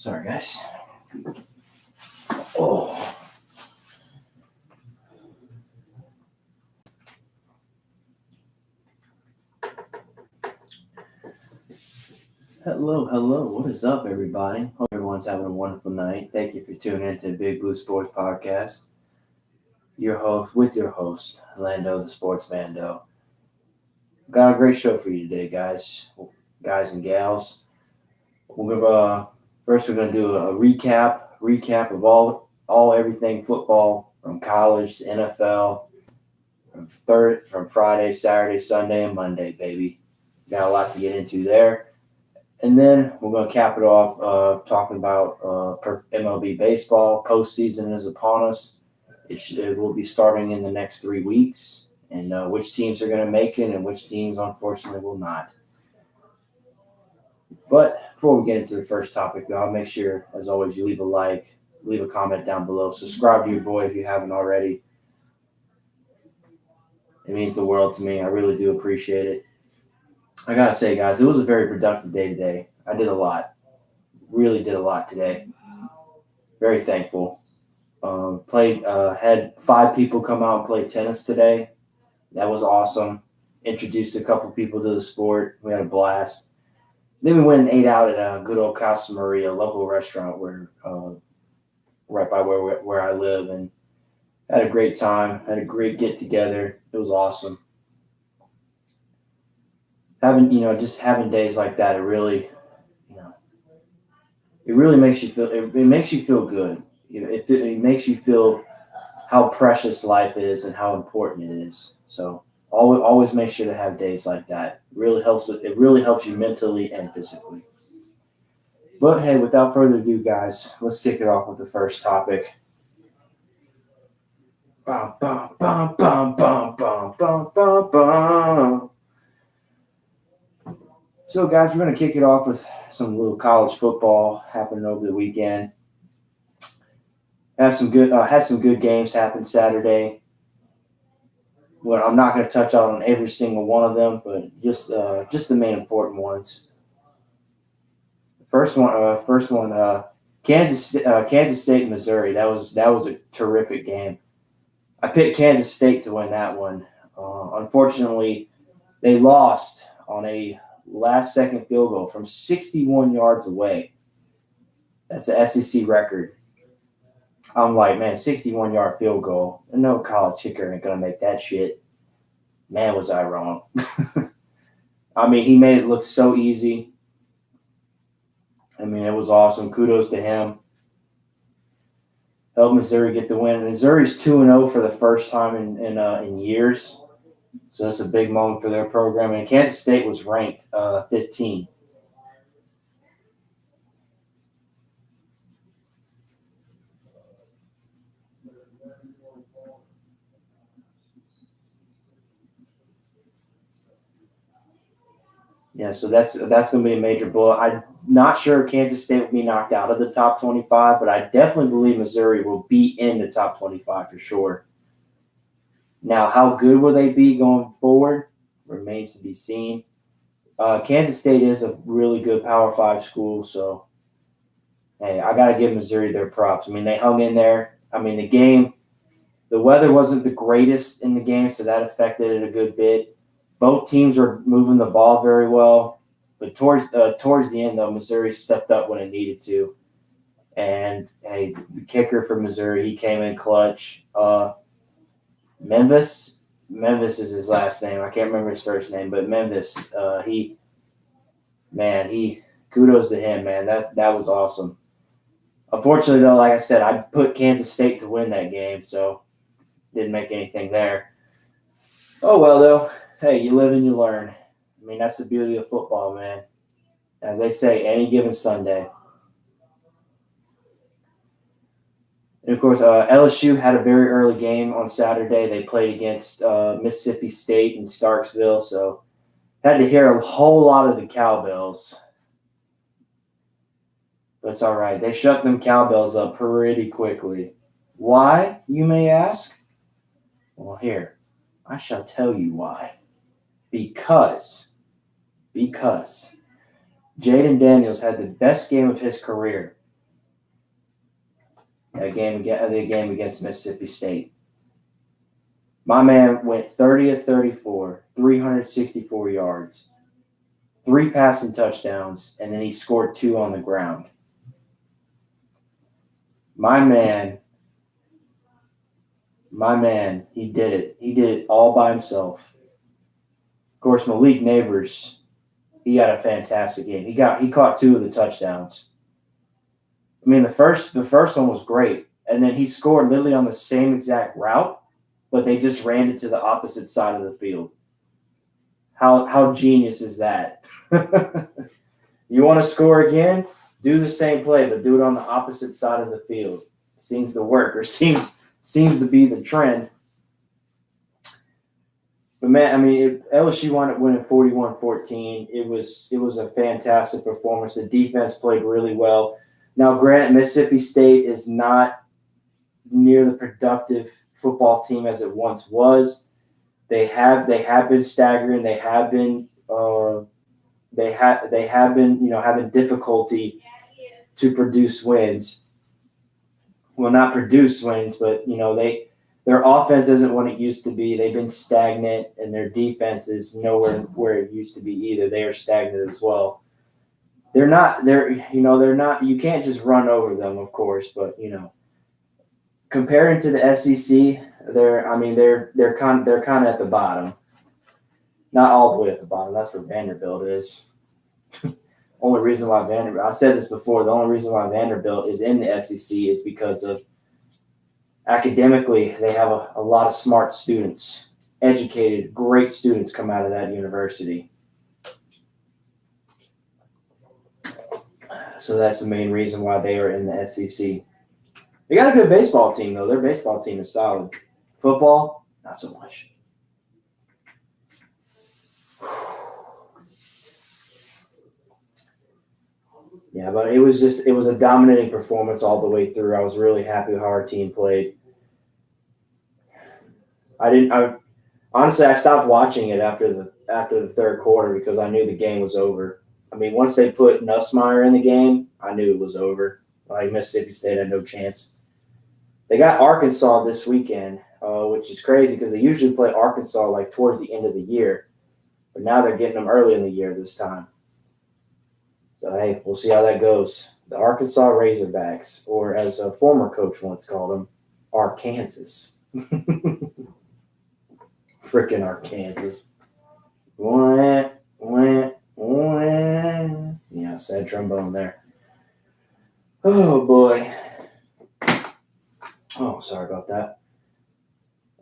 Sorry, guys. Oh. Hello. What is up, everybody? Hope everyone's having a wonderful night. Thank you for tuning in to the Big Blue Sports Podcast. Your host, Lando the Sports Mando. Got a great show for you today, guys and gals. We're gonna do a recap of all everything football from college to NFL, from Friday, Saturday, Sunday, and Monday, baby. Got a lot to get into there. And then we're going to cap it off talking about MLB baseball. Postseason is upon us. It will be starting in the next 3 weeks, and which teams are going to make it and which teams, unfortunately, will not. But before we get into the first topic, y'all, make sure, as always, you leave a like, leave a comment down below. Subscribe to your boy if you haven't already. It means the world to me. I really do appreciate it. I got to say, guys, it was a very productive day today. I did a lot. Really did a lot today. Very thankful. Had 5 people come out and play tennis today. That was awesome. Introduced a couple people to the sport. We had a blast. Then we went and ate out at a good old Casa Maria, a local restaurant right by where I live, and had a great time. Had a great get together. It was awesome. Having days like that, it really makes you feel. It makes you feel good. It makes you feel how precious life is and how important it is. So always make sure to have days like that. It really helps you mentally and physically. But hey, without further ado, guys, let's kick it off with the first topic. Bum, bum, bum, bum, bum, bum, bum, bum, bum. So, guys, we're going to kick it off with some little college football happening over the weekend. Had some good games happen Saturday. Well, I'm not going to touch on every single one of them, but just the main important ones. First one, Kansas State, Missouri. That was a terrific game. I picked Kansas State to win that one. Unfortunately, they lost on a last-second field goal from 61 yards away. That's an SEC record. I'm like, man, 61-yard field goal. No college kicker ain't going to make that shit. Man, was I wrong. I mean, he made it look so easy. I mean, it was awesome. Kudos to him. Helped Missouri get the win. Missouri's 2-0 for the first time in years. So that's a big moment for their program. And Kansas State was ranked 15. Yeah, so that's going to be a major blow. I'm not sure Kansas State will be knocked out of the top 25, but I definitely believe Missouri will be in the top 25 for sure. Now, how good will they be going forward remains to be seen. Kansas State is a really good Power 5 school, so, hey, I got to give Missouri their props. I mean, they hung in there. I mean, the weather wasn't the greatest in the game, so that affected it a good bit. Both teams were moving the ball very well, but towards the end, though, Missouri stepped up when it needed to. And, hey, the kicker for Missouri, he came in clutch. Memphis is his last name. I can't remember his first name, but Memphis, kudos to him, man. That was awesome. Unfortunately, though, like I said, I put Kansas State to win that game, so didn't make anything there. Oh, well, though. Hey, you live and you learn. I mean, that's the beauty of football, man. As they say, any given Sunday. And, of course, LSU had a very early game on Saturday. They played against Mississippi State in Starksville, so had to hear a whole lot of the cowbells. But it's all right. They shut them cowbells up pretty quickly. Why, you may ask? Well, here, I shall tell you why. Because Jaden Daniels had the best game of his career. the game against Mississippi State. My man went 30 of 34, 364 yards, 3 passing touchdowns, and then he scored 2 on the ground. My man, he did it. He did it all by himself. Of course, Malik Neighbors, he had a fantastic game. He caught 2 of the touchdowns. I mean, the first one was great, and then he scored literally on the same exact route, but they just ran it to the opposite side of the field. How genius is that? You want to score again? Do the same play, but do it on the opposite side of the field. Seems to work, or seems to be the trend. But man, I mean, LSU wound up winning 41-14. It was a fantastic performance. The defense played really well. Now, granted, Mississippi State is not near the productive football team as it once was. They have been staggering. They have been having difficulty to produce wins. Well, not produce wins, but their offense isn't what it used to be. They've been stagnant, and their defense is nowhere where it used to be either. They are stagnant as well. They're not. You can't just run over them, of course, but comparing to the SEC, they're kind of at the bottom. Not all the way at the bottom. That's where Vanderbilt is. Only reason why Vanderbilt, I said this before, the only reason why Vanderbilt is in the SEC is because of academically, they have a lot of smart students, educated, great students come out of that university. So that's the main reason why they are in the SEC. They got a good baseball team, though. Their baseball team is solid. Football, not so much. Yeah, but it was a dominating performance all the way through. I was really happy with how our team played. Honestly, I stopped watching it after the third quarter because I knew the game was over. I mean, once they put Nussmeier in the game, I knew it was over. Like, Mississippi State had no chance. They got Arkansas this weekend, which is crazy because they usually play Arkansas like towards the end of the year. But now they're getting them early in the year this time. So, hey, we'll see how that goes. The Arkansas Razorbacks, or as a former coach once called them, Arkansas. Frickin' Arkansas. Wah, wah, wah. Yeah, sad trombone there. Oh, boy. Oh, sorry about that.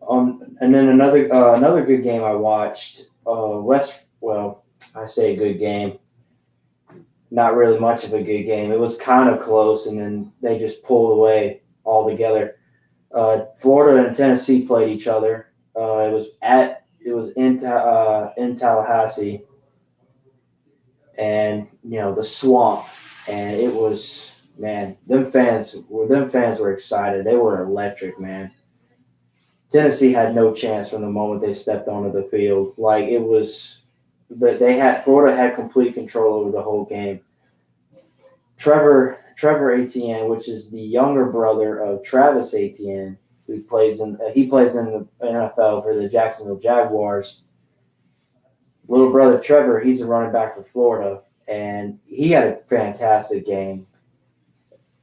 And then another good game I watched. I say a good game. Not really much of a good game. It was kind of close, and then they just pulled away altogether. Florida and Tennessee played each other. It was in Tallahassee, and the swamp, and it was, man, them fans were excited. They were electric, man. Tennessee had no chance from the moment they stepped onto the field. Like, it was, but Florida had complete control over the whole game. Trevor Etienne, which is the younger brother of Travis Etienne, who plays in the NFL for the Jacksonville Jaguars. Little brother Trevor, he's a running back for Florida, and he had a fantastic game.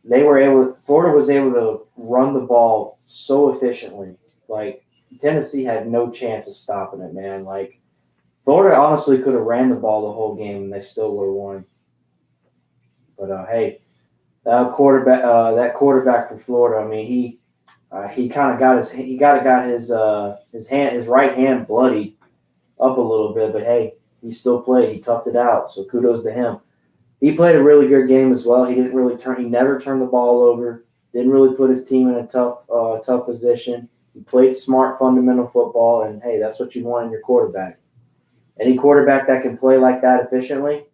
Florida was able to run the ball so efficiently. Like, Tennessee had no chance of stopping it, man. Like, Florida honestly could have ran the ball the whole game and they still would have won. But hey, that quarterback for Florida, I mean, he kind of got his right hand bloodied up a little bit, but hey, he still played. He toughed it out. So kudos to him. He played a really good game as well. He never turned the ball over. Didn't really put his team in a tough position. He played smart, fundamental football, and hey, that's what you want in your quarterback. Any quarterback that can play like that efficiently,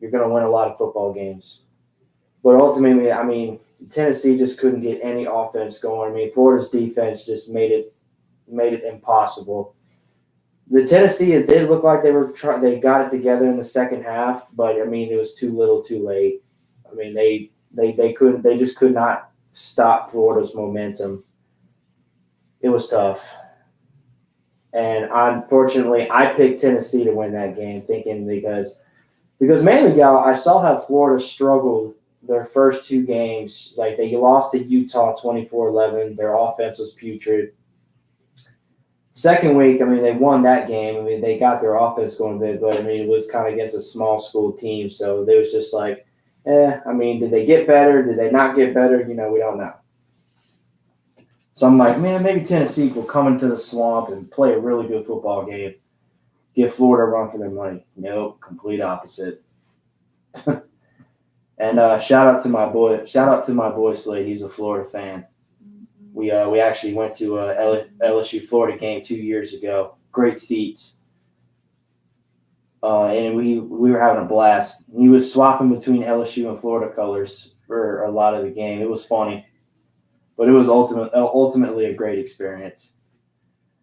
you're going to win a lot of football games. But ultimately, I mean, Tennessee just couldn't get any offense going. I mean, Florida's defense just made it impossible. The Tennessee, it did look like they got it together in the second half, but I mean, it was too little, too late. I mean, they just could not stop Florida's momentum. It was tough. And unfortunately, I picked Tennessee to win that game, thinking because mainly, y'all, I saw how Florida struggled their first two games. Like, they lost to Utah 24-11. Their offense was putrid. Second week, I mean, they won that game. I mean, they got their offense going a bit, but, I mean, it was kind of against a small school team. So they was just like, I mean, did they get better? Did they not get better? We don't know. So I'm like, man, maybe Tennessee will come into the swamp and play a really good football game, give Florida a run for their money. Nope, complete opposite. And shout out to my boy Slade. He's a Florida fan. We actually went to a LSU Florida game 2 years ago. Great seats. And we were having a blast. He was swapping between LSU and Florida colors for a lot of the game. It was funny, but it was ultimately a great experience.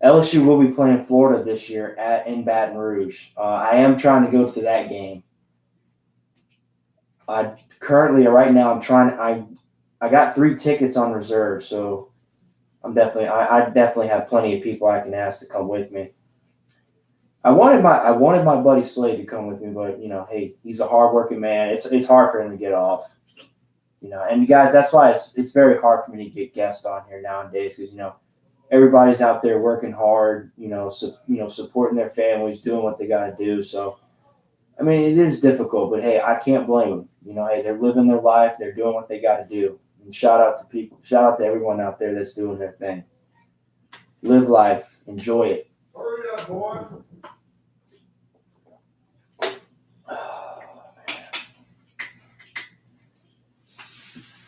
LSU will be playing Florida this year in Baton Rouge. I am trying to go to that game. Right now, I got 3 tickets on reserve, so I definitely have plenty of people I can ask to come with me. I wanted my buddy Slade to come with me, but hey, he's a hardworking man. It's hard for him to get off. And guys, that's why it's very hard for me to get guests on here nowadays, because everybody's out there working hard, supporting their families, doing what they got to do. So, I mean, it is difficult, but hey, I can't blame them. Hey, they're living their life, they're doing what they got to do. And shout out to everyone out there that's doing their thing. Live life, enjoy it. Hurry up, boy.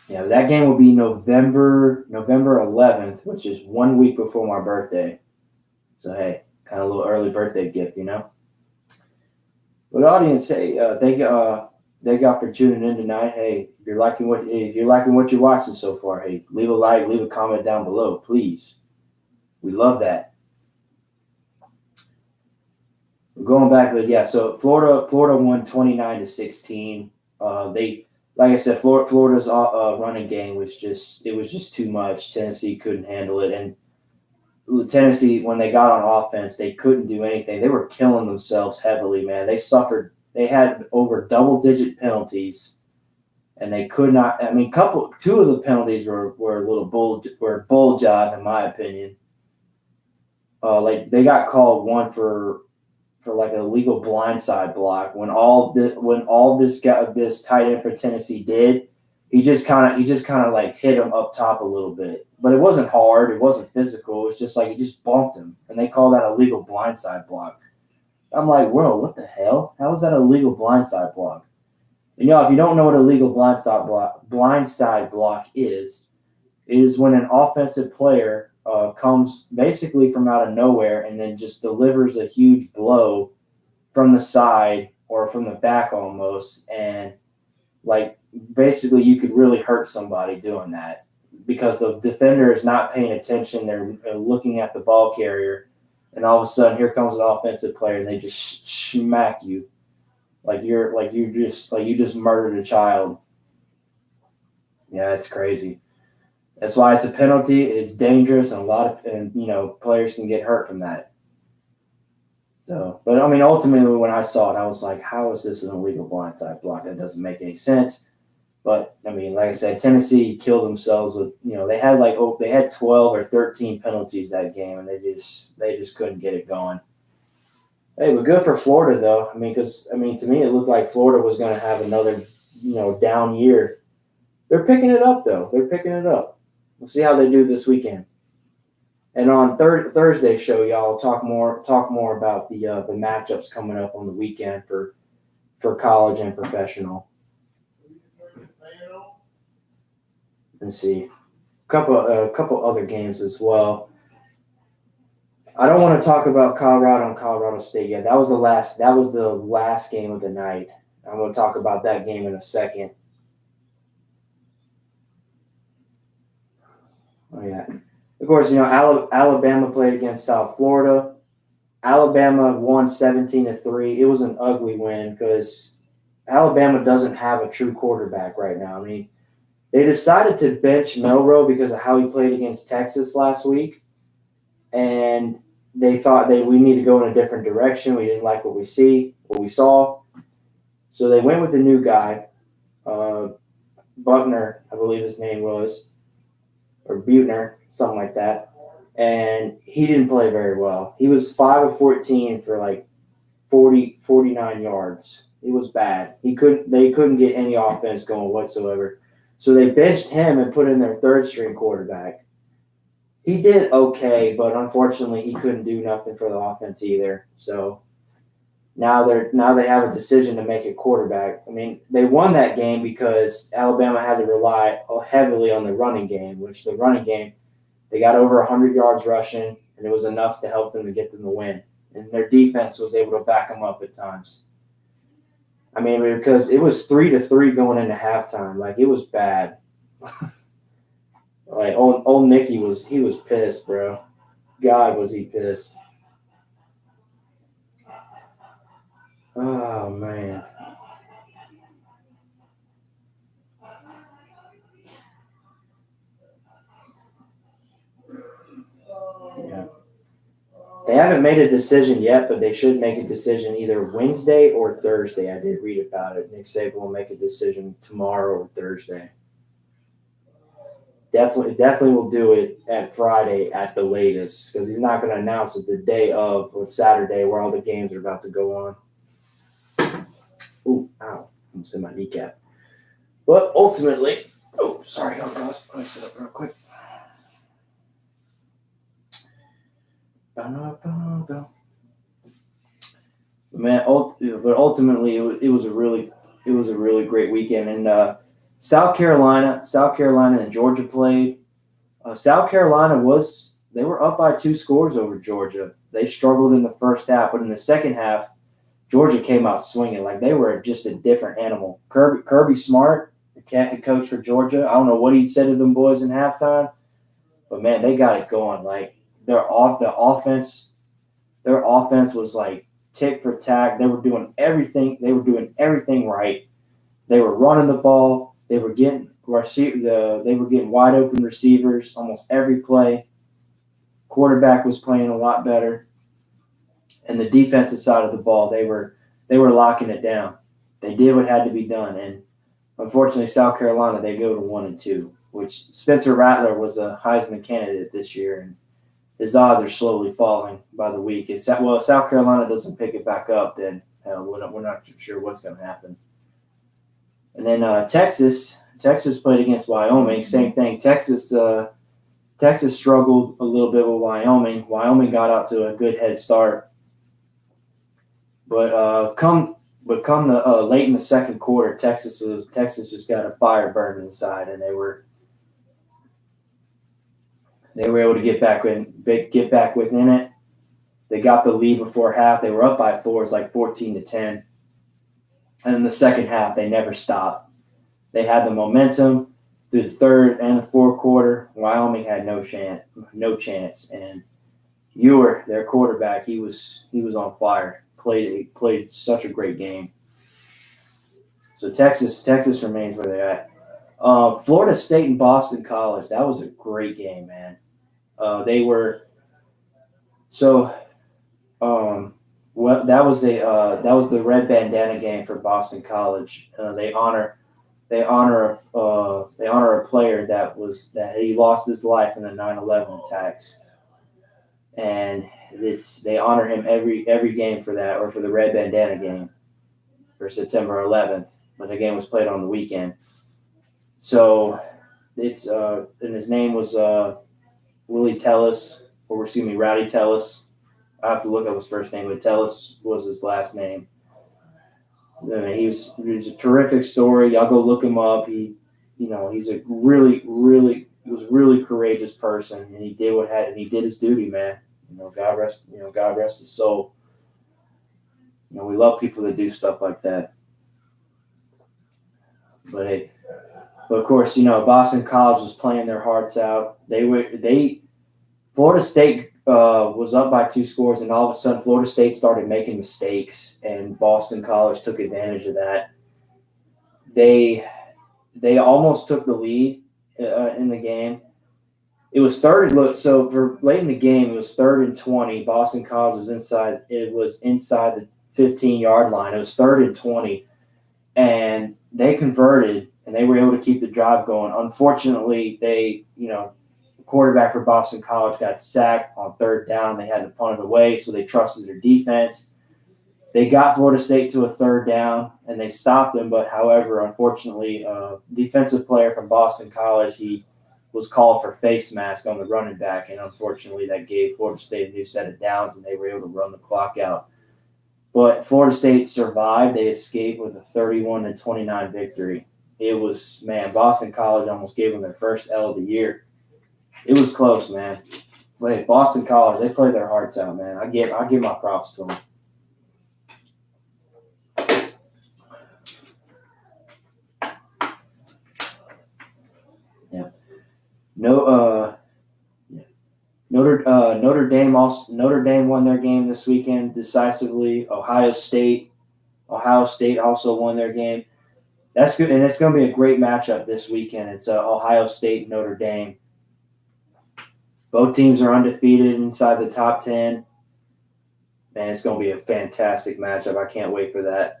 Yeah, that game will be November 11th, which is 1 week before my birthday. So, hey, kind of a little early birthday gift, But audience, hey, thank you for tuning in tonight. Hey, if you're liking what you're watching so far, hey, leave a like, leave a comment down below, please. We love that. We're going back, but yeah. So Florida won 29-16. Like I said, Florida's running game was just too much. Tennessee couldn't handle it, and Tennessee, when they got on offense, they couldn't do anything. They were killing themselves heavily, man. They suffered. They had over double-digit penalties, and they could not. I mean, two of the penalties were a little bull job, in my opinion. Like, they got called one for like an illegal blindside block when all this tight end for Tennessee did, he just kind of like hit him up top a little bit, but it wasn't hard, it wasn't physical, it was just like he just bumped him, and they call that illegal blindside block. I'm like, whoa, what the hell? How is that a legal blindside block? And if you don't know what a legal blindside block is, it is when an offensive player comes basically from out of nowhere and then just delivers a huge blow from the side or from the back almost, and like basically you could really hurt somebody doing that because the defender is not paying attention. They're looking at the ball carrier, and all of a sudden here comes an offensive player and they just smack you like you just murdered a child. Yeah, it's crazy. That's why it's a penalty. It's dangerous, and players can get hurt from that. So, but I mean, ultimately, when I saw it, I was like, "How is this an illegal blindside block? That doesn't make any sense." But I mean, like I said, Tennessee killed themselves with they had 12 or 13 penalties that game, and they just couldn't get it going. Hey, but good for Florida though. I mean, to me, it looked like Florida was going to have another down year. They're picking it up though. They're picking it up. We'll see how they do this weekend. And on Thursday's show, y'all talk more about the matchups coming up on the weekend for college and professional. Let's see, a couple other games as well. I don't want to talk about Colorado and Colorado State yet. That was the last game of the night. I'm going to talk about that game in a second. Oh yeah. Of course, Alabama played against South Florida. Alabama won 17-3. It was an ugly win because Alabama doesn't have a true quarterback right now. I mean, They decided to bench Melrose because of how he played against Texas last week, and they thought we need to go in a different direction. We didn't like what we saw, so they went with the new guy, Buckner, I believe his name was, or Butner, something like that, and he didn't play very well. He was 5 of 14 for like 49 yards. It was bad. They couldn't get any offense going whatsoever. So they benched him and put in their third string quarterback. He did okay, but unfortunately he couldn't do nothing for the offense either. So now they have a decision to make a quarterback. I mean, they won that game because Alabama had to rely heavily on the running game, which the running game, they got over 100 yards rushing, and it was enough to help them to get them the win. And their defense was able to back them up at times. I mean, because it was 3-3 going into halftime. Like, it was bad. Like, old Nicky was pissed, bro. God, was he pissed. Oh, man. Yeah. They haven't made a decision yet, but they should make a decision either Wednesday or Thursday. I did read about it. Nick Saban will make a decision tomorrow or Thursday. Definitely will do it at Friday at the latest, because he's not going to announce it the day of or Saturday where all the games are about to go on. Ooh, ow. I'm saying my kneecap. But ultimately, sorry, guys. Let me sit up real quick. Man, but ultimately, it was a really great weekend. And South Carolina and Georgia played. South Carolina they were up by 2 scores over Georgia. They struggled in the first half, but in the second half, Georgia came out swinging. Like, they were just a different animal. Kirby Smart, the head coach for Georgia, I don't know what he said to them boys in halftime, but man, they got it going. Like, the offense was like tick for tack. They were doing everything. They were doing everything right. They were running the ball. They were getting wide open receivers almost every play. Quarterback was playing a lot better, and the defensive side of the ball, they were locking it down. They did what had to be done, and unfortunately, South Carolina, they go to 1-2, which Spencer Rattler was a Heisman candidate this year, and his odds are slowly falling by the week. If South Carolina doesn't pick it back up, then we're not sure what's going to happen. And then Texas played against Wyoming. Same thing. Texas struggled a little bit with Wyoming. Wyoming got out to a good head start, but come the late in the second quarter, Texas just got a fire burning inside, and they were able to get back within it. They got the lead before half. They were up by 4. It's like 14-10. And in the second half, they never stopped. They had the momentum through the third and the fourth quarter. Wyoming had no chance. And Ewer, their quarterback, he was on fire. Played such a great game. So Texas remains where they're at. Florida State and Boston College. That was a great game, man. That was the red bandana game for Boston College. They honor a player that he lost his life in the 9/11 attacks, and they honor him every game for that, or for the red bandana game for September 11th, but the game was played on the weekend. So and his name was Rowdy Tellis. I have to look up his first name, but Tellis was his last name. I mean, he was a terrific story. Y'all go look him up. He's a really courageous person, and he did his duty, man. God rest his soul. We love people that do stuff like that. But of course, Boston College was playing their hearts out. Florida State was up by 2 scores, and all of a sudden Florida State started making mistakes, and Boston College took advantage of that. They They almost took the lead in the game. It was so for late in the game, it was 3rd and 20. Boston College was inside. It was inside the 15-yard line. It was 3rd and 20, and they converted, and they were able to keep the drive going. Unfortunately, the quarterback for Boston College got sacked on 3rd down. They had to punt it away, so they trusted their defense. They got Florida State to a 3rd down, and they stopped them. But, however, unfortunately, defensive player from Boston College, he was called for face mask on the running back, and unfortunately that gave Florida State a new set of downs, and they were able to run the clock out. But Florida State survived. They escaped with a 31-29 victory. It was, man, Boston College almost gave them their first L of the year. It was close, man. But Boston College, they played their hearts out, man. I give my props to them. Yeah. Notre Dame won their game this weekend decisively. Ohio State also won their game. That's good, and it's going to be a great matchup this weekend. It's Ohio State and Notre Dame. Both teams are undefeated inside the top 10. Man, it's going to be a fantastic matchup. I can't wait for that.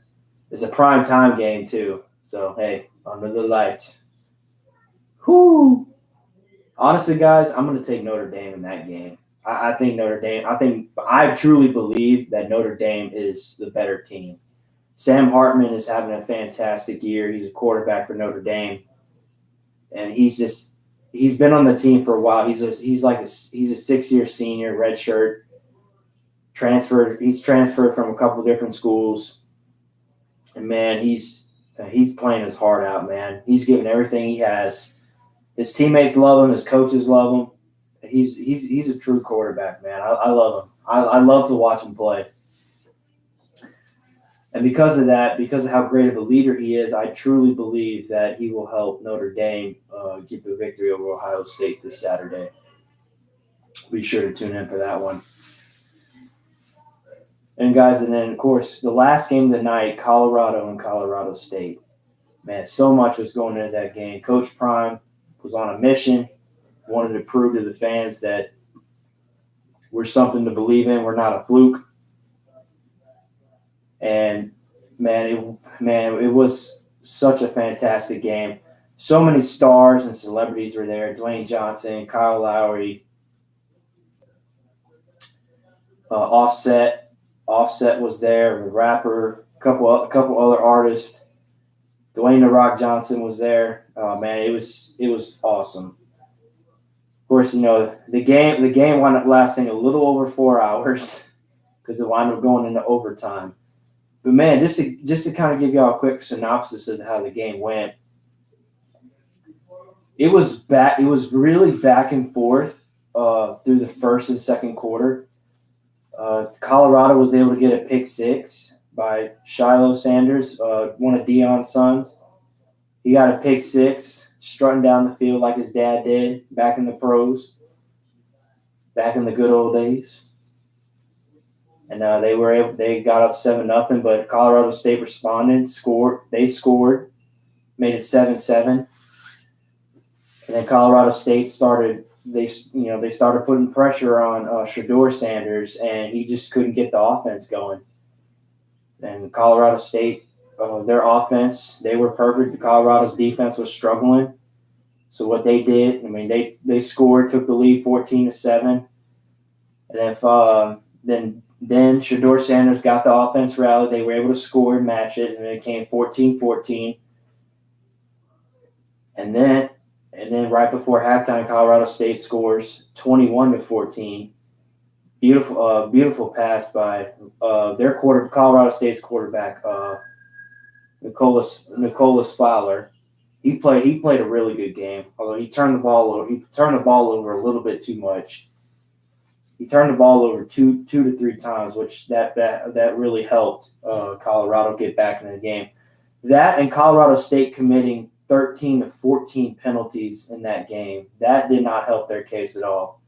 It's a prime time game too. So hey, under the lights. Whoo! Honestly, guys, I'm going to take Notre Dame in that game. I think Notre Dame. I truly believe that Notre Dame is the better team. Sam Hartman is having a fantastic year. He's a quarterback for Notre Dame, and he's been on the team for a while. He's a 6-year senior, redshirt, transferred. He's transferred from a couple different schools, and man, he's playing his heart out, man. He's giving everything he has. His teammates love him. His coaches love him. He's a true quarterback, man. I love him. I love to watch him play. And because of that, because of how great of a leader he is, I truly believe that he will help Notre Dame get the victory over Ohio State this Saturday. Be sure to tune in for that one. And guys, and then of course the last game of the night, Colorado and Colorado State. Man, so much was going into that game. Coach Prime was on a mission, wanted to prove to the fans that we're something to believe in. We're not a fluke. And it was such a fantastic game. So many stars and celebrities were there. Dwayne Johnson, Kyle Lowry, Offset was there, the rapper, a couple other artists. Dwayne "The Rock" Johnson was there. Man, it was awesome. Of course, the game wound up lasting a little over 4 hours because it wound up going into overtime. But man, just to kind of give y'all a quick synopsis of how the game went, it was really back and forth through the first and second quarter. Colorado was able to get a pick six by Shiloh Sanders, one of Deion's sons. He got a pick six, strutting down the field like his dad did back in the pros, back in the good old days. And they got up 7-0, but Colorado State responded, scored, made it 7-7. And then Colorado State started putting pressure on Shedeur Sanders, and he just couldn't get the offense going. And Colorado State, their offense, they were perfect. Colorado's defense was struggling. So what they did, they scored, took the lead 14-7. And then Shedeur Sanders got the offense rallied. They were able to score and match it, and it came 14-14. And then right before halftime, Colorado State scores 21-14. Beautiful pass by Colorado State's quarterback, Nicholas Fowler. He played a really good game, although he turned the ball over a little bit too much. He turned the ball over two to three times, which that really helped Colorado get back into the game. That and Colorado State committing 13 to 14 penalties in that game, that did not help their case at all.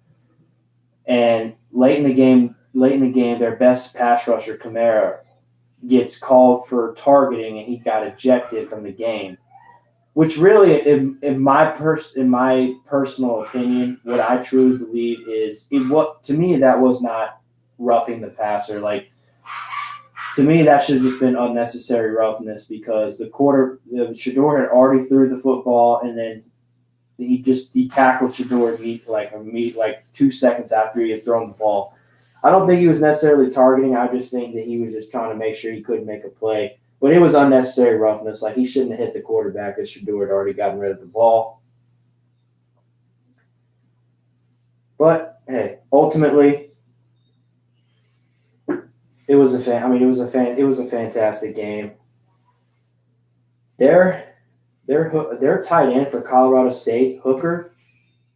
And late in the game, their best pass rusher, Kamara, gets called for targeting, and he got ejected from the game. which really, in my personal opinion, what I truly believe is to me that was not roughing the passer. Like, to me, that should have just been unnecessary roughness because Shedeur had already threw the football, and then he tackled Shedeur like 2 seconds after he had thrown the ball. I don't think he was necessarily targeting. I just think that he was just trying to make sure he couldn't make a play. But it was unnecessary roughness. Like, he shouldn't have hit the quarterback because Shedeur had already gotten rid of the ball. But hey, ultimately, it was a fantastic game. Their tight end for Colorado State, Hooker,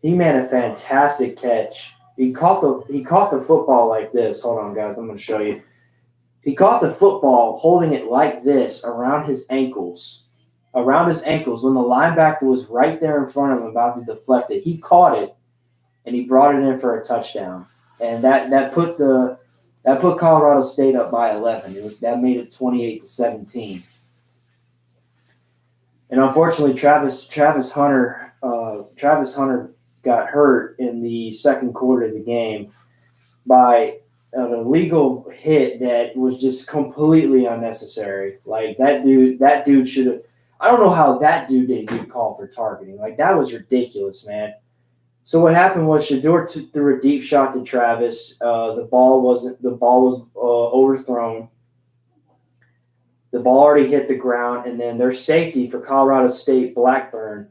he made a fantastic catch. He caught the football like this. Hold on, guys, I'm going to show you. He caught the football holding it like this around his ankles when the linebacker was right there in front of him about to deflect it. He caught it, and he brought it in for a touchdown. And that put Colorado State up by 11. That made it 28-17. And unfortunately, Travis Hunter got hurt in the second quarter of the game by an illegal hit that was just completely unnecessary. Like, that dude should have. I don't know how that dude didn't get called for targeting. Like, that was ridiculous, man. So what happened was Shedeur threw a deep shot to Travis. The ball was overthrown. The ball already hit the ground, and then their safety for Colorado State, Blackburn,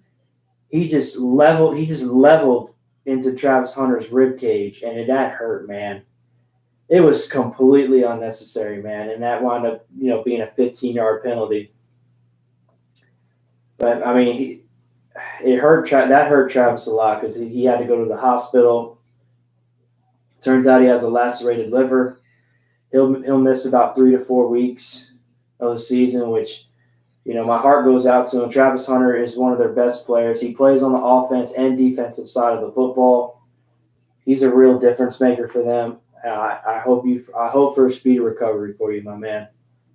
he just leveled into Travis Hunter's rib cage, and that hurt, man. It was completely unnecessary, man, and that wound up, being a 15-yard penalty. But I mean, that hurt Travis a lot because he had to go to the hospital. Turns out he has a lacerated liver. He'll miss about 3 to 4 weeks of the season, which, my heart goes out to him. Travis Hunter is one of their best players. He plays on the offense and defensive side of the football. He's a real difference maker for them. I hope for a speedy recovery for you, my man.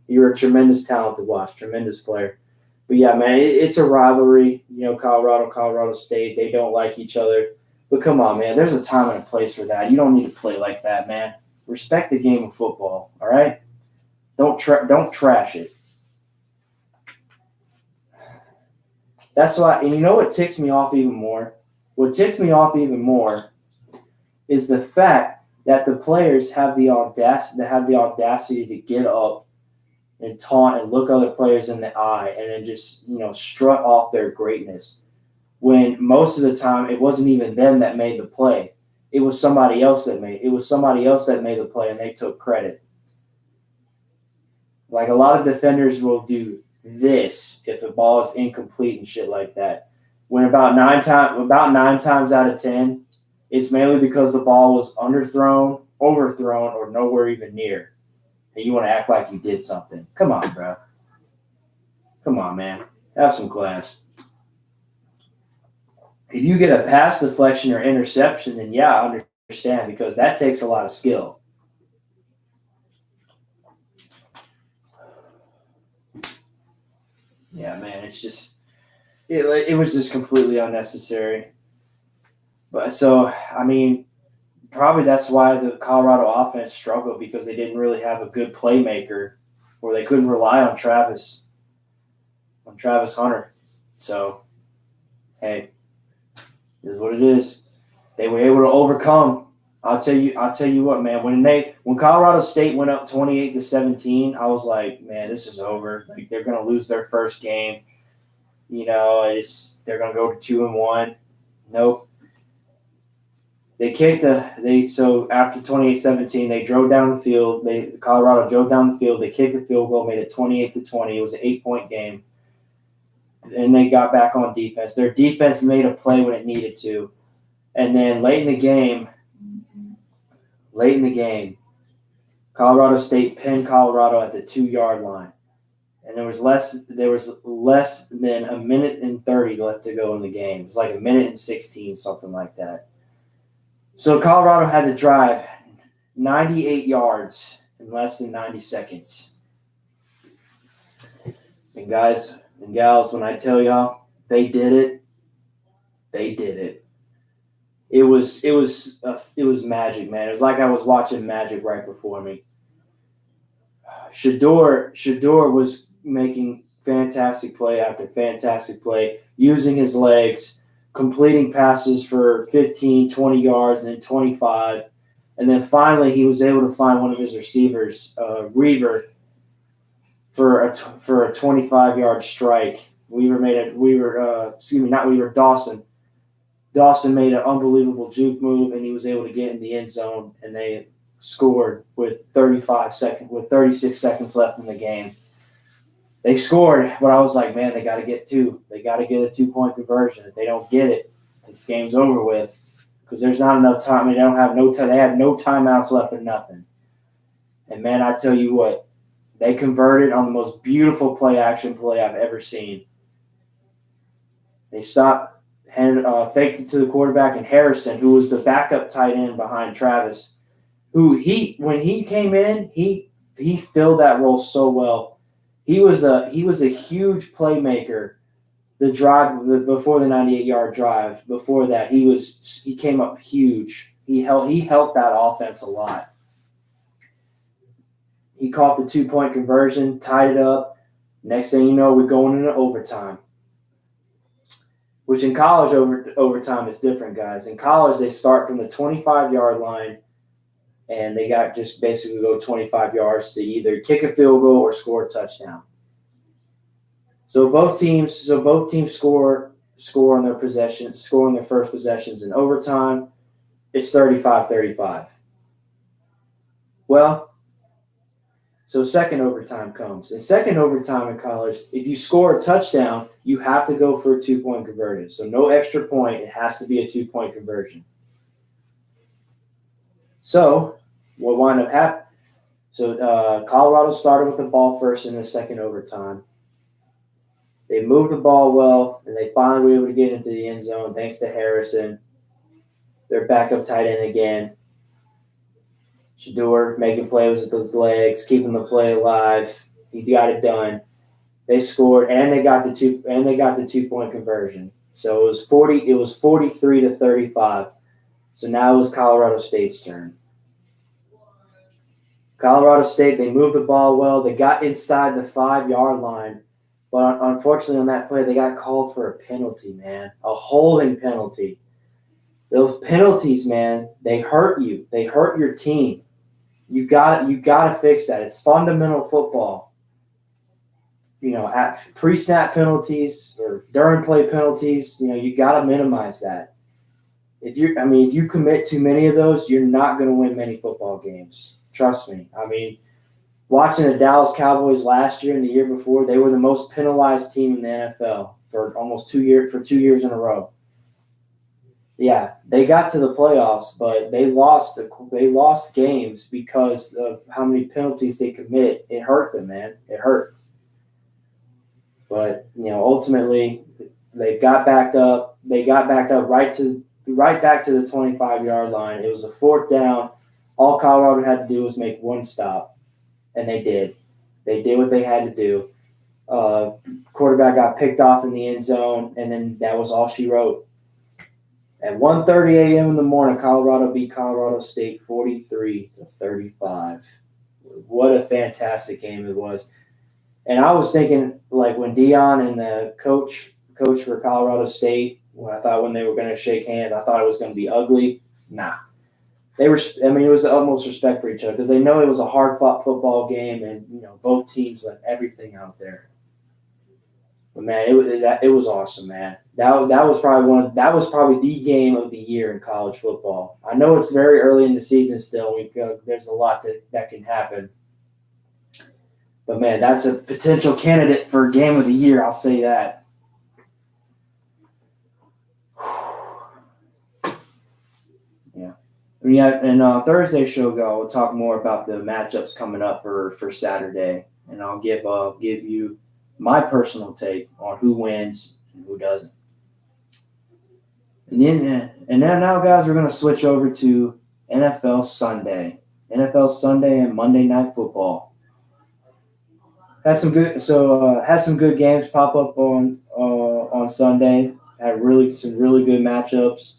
You're a tremendous talent to watch, tremendous player. But yeah, man, it's a rivalry. Colorado State, they don't like each other. But come on, man, there's a time and a place for that. You don't need to play like that, man. Respect the game of football, all right? Don't trash it. That's why, and you know what ticks me off even more? What ticks me off even more is the fact that the players have the audacity to get up and taunt and look other players in the eye and then just, strut off their greatness. When most of the time it wasn't even them that made the play. It was somebody else that made the play, and they took credit. Like, a lot of defenders will do this if a ball is incomplete and shit like that. When about nine times out of 10, it's mainly because the ball was underthrown, overthrown, or nowhere even near. And you want to act like you did something. Come on, bro. Come on, man. Have some class. If you get a pass deflection or interception, then yeah, I understand, because that takes a lot of skill. Yeah, man, it's just it was just completely unnecessary. But so, I mean, probably that's why the Colorado offense struggled, because they didn't really have a good playmaker, or they couldn't rely on Travis Hunter. So, hey, it is what it is. They were able to overcome. I'll tell you what, man. When Colorado State went up 28-17, I was like, man, this is over. Like, they're gonna lose their first game. They're gonna go to 2-1. Nope. So after 28-17, they drove down the field. Colorado drove down the field. They kicked the field goal, made it 28-20. It was an 8-point game. And they got back on defense. Their defense made a play when it needed to. And then late in the game, Colorado State pinned Colorado at the 2-yard line. And there was less than a minute and 30 left to go in the game. It was like a minute and 16, something like that. So Colorado had to drive 98 yards in less than 90 seconds. And guys and gals, when I tell y'all, They did it. They did it. It was magic, man. It was like I was watching magic right before me. Shador was making fantastic play after fantastic play, using his legs, completing passes for 15, 20 yards, and then 25. And then finally he was able to find one of his receivers, Reaver, for a 25-yard strike. Dawson. Dawson made an unbelievable juke move, and he was able to get in the end zone, and they scored with 36 seconds left in the game. They scored, but I was like, man, they got to get two. They got to get a 2-point conversion. If they don't get it, this game's over with because there's not enough time. They don't have no time. They had no timeouts left or nothing. And, man, I tell you what, they converted on the most beautiful play-action play I've ever seen. They stopped. Faked it to the quarterback, and Harrison, who was the backup tight end behind Travis, when he came in, he filled that role so well. He was a huge playmaker. The drive before the 98-yard drive, before that, he came up huge. He helped that offense a lot. He caught the 2-point conversion, tied it up. Next thing you know, we're going into overtime. Which in college, overtime is different, guys. In college, they start from the 25-yard line, and they got just basically go 25 yards to either kick a field goal or score a touchdown. So both teams score on their possessions, score on their first possessions in overtime. It's 35-35. Well, so second overtime comes. In second overtime in college, if you score a touchdown, you have to go for a 2-point conversion. So no extra point. It has to be a 2-point conversion. So what wound up happening? So Colorado started with the ball first in the second overtime. They moved the ball well, and they finally were able to get into the end zone thanks to Harrison. Their backup tight end again. Shador making plays with his legs, keeping the play alive. He got it done. They scored, and they got the 2-point conversion. So it was 43-35. So now it was Colorado State's turn. Colorado State, they moved the ball well. They got inside the 5-yard line, but unfortunately on that play they got called for a penalty, man, a holding penalty. Those penalties, man, they hurt you. They hurt your team. You got to fix that. It's fundamental football. At pre-snap penalties or during play penalties, you got to minimize that. If you commit too many of those, you're not going to win many football games. Trust me. Watching the Dallas Cowboys last year and the year before, they were the most penalized team in the NFL for almost 2 years in a row. Yeah, they got to the playoffs, but they lost games because of how many penalties they commit. It hurt them, man. It hurt. But ultimately, they got backed up. They got backed up right back to the 25-yard line. It was a 4th down. All Colorado had to do was make one stop, and they did. They did what they had to do. Quarterback got picked off in the end zone, and then that was all she wrote. At 1:30 a.m. in the morning, Colorado beat Colorado State 43-35. What a fantastic game it was. And I was thinking, like, when Dion and the coach for Colorado State, when they were going to shake hands, I thought it was going to be ugly. Nah. It was the utmost respect for each other because they know it was a hard-fought football game, and, both teams left everything out there. But, man, it was awesome, man. That was probably the game of the year in college football. I know it's very early in the season still. There's a lot that can happen. But, man, that's a potential candidate for game of the year. I'll say that. Yeah. And Thursday's show, we'll talk more about the matchups coming up for Saturday, and I'll give you my personal take on who wins and who doesn't. And then now, guys, we're going to switch over to NFL Sunday and Monday Night Football. Had some good games pop up on on Sunday. Had some really good matchups.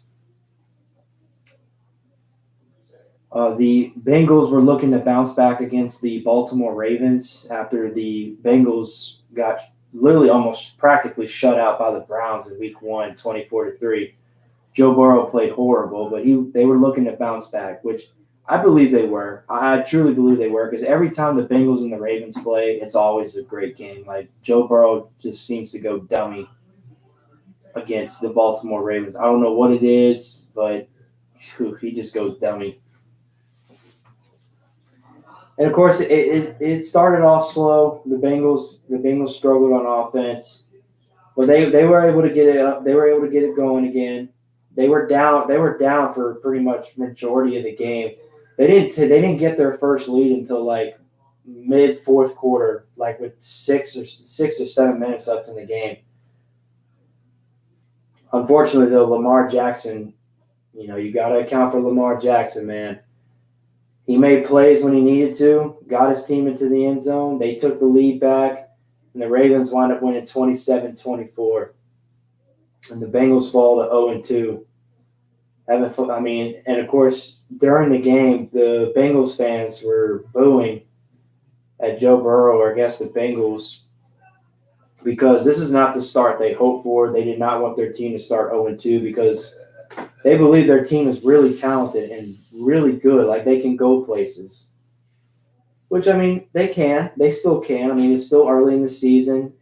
The Bengals were looking to bounce back against the Baltimore Ravens after the Bengals got literally almost practically shut out by the Browns in Week 1, 24-3. Joe Burrow played horrible, but they were looking to bounce back, which I believe they were. I truly believe they were, because every time the Bengals and the Ravens play, it's always a great game. Like, Joe Burrow just seems to go dummy against the Baltimore Ravens. I don't know what it is, but he just goes dummy. And of course, it started off slow. The Bengals struggled on offense, but they were able to get it up. They were able to get it going again. They were down for pretty much majority of the game. They didn't get their first lead until like mid fourth quarter, like with 6 or 7 minutes left in the game. Unfortunately, though, Lamar Jackson, you got to account for Lamar Jackson, man. He made plays when he needed to, got his team into the end zone. They took the lead back, and the Ravens wound up winning 27-24. And the Bengals fall to 0-2. And of course, during the game, the Bengals fans were booing at Joe Burrow, or I guess the Bengals, because this is not the start they hoped for. They did not want their team to start 0-2 because they believe their team is really talented and really good. Like, they can go places. Which, they can. They still can. It's still early in the season.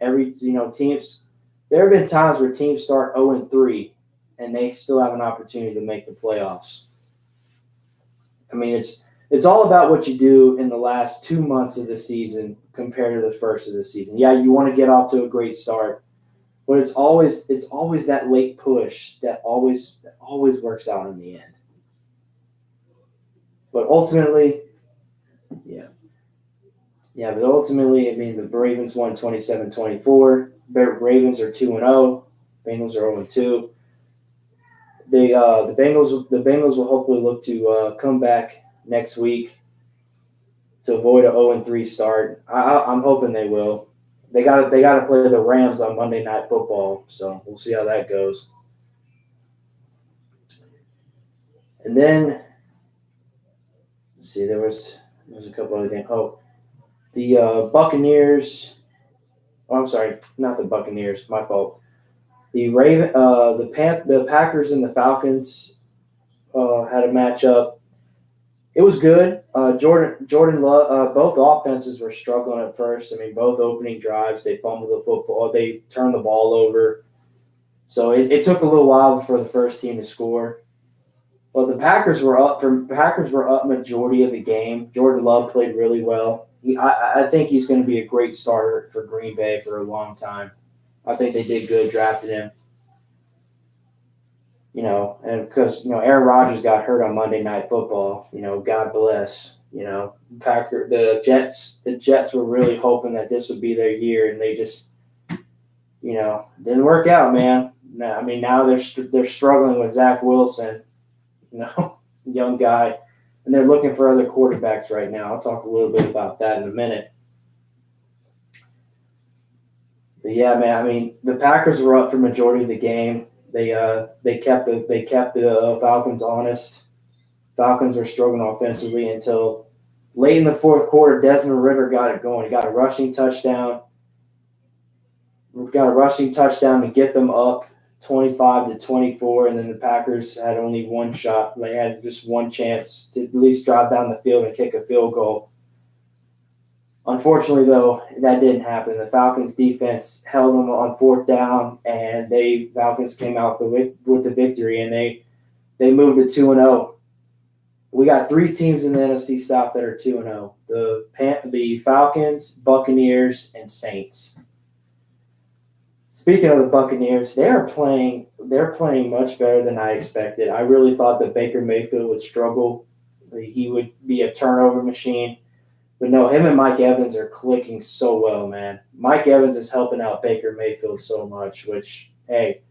Teams – there have been times where teams start 0-3 and they still have an opportunity to make the playoffs. It's all about what you do in the last 2 months of the season compared to the first of the season. Yeah, you want to get off to a great start, but it's always that late push that always works out in the end. But ultimately, but ultimately, the Ravens won 27-24. The Ravens are 2-0. Bengals are 0-2. The Bengals will hopefully look to come back next week to avoid a 0-3 start. I'm hoping they will. They got to play the Rams on Monday Night Football, so we'll see how that goes. And then, let's see, there was a couple other games. The Buccaneers. Oh, I'm sorry, not the Buccaneers. My fault. The Packers and the Falcons had a matchup. It was good. Jordan Love. Both offenses were struggling at first. Both opening drives, they fumbled the football. They turned the ball over. So it took a little while before the first team to score. Well, the Packers were up majority of the game. Jordan Love played really well. I think he's going to be a great starter for Green Bay for a long time. I think they did good drafting him. And because, Aaron Rodgers got hurt on Monday Night Football, God bless. The Jets were really hoping that this would be their year, and they just, didn't work out, man. Now they're struggling with Zach Wilson, young guy, and they're looking for other quarterbacks right now. I'll talk a little bit about that in a minute. But yeah, man, the Packers were up for majority of the game. They kept the Falcons honest. Falcons were struggling offensively until late in the fourth quarter. Desmond Ridder got it going. He got a rushing touchdown. To get them up 25-24, and then the Packers had only one shot. They had just one chance to at least drive down the field and kick a field goal. Unfortunately, though, that didn't happen. The Falcons' defense held them on fourth down, and Falcons came out with the victory, and they moved to 2-0. We got 3 teams in the NFC South that are 2-0: the Falcons, Buccaneers, and Saints. Speaking of the Buccaneers, they're playing much better than I expected. I really thought that Baker Mayfield would struggle. He would be a turnover machine. But no, him and Mike Evans are clicking so well, man. Mike Evans is helping out Baker Mayfield so much, which, hey,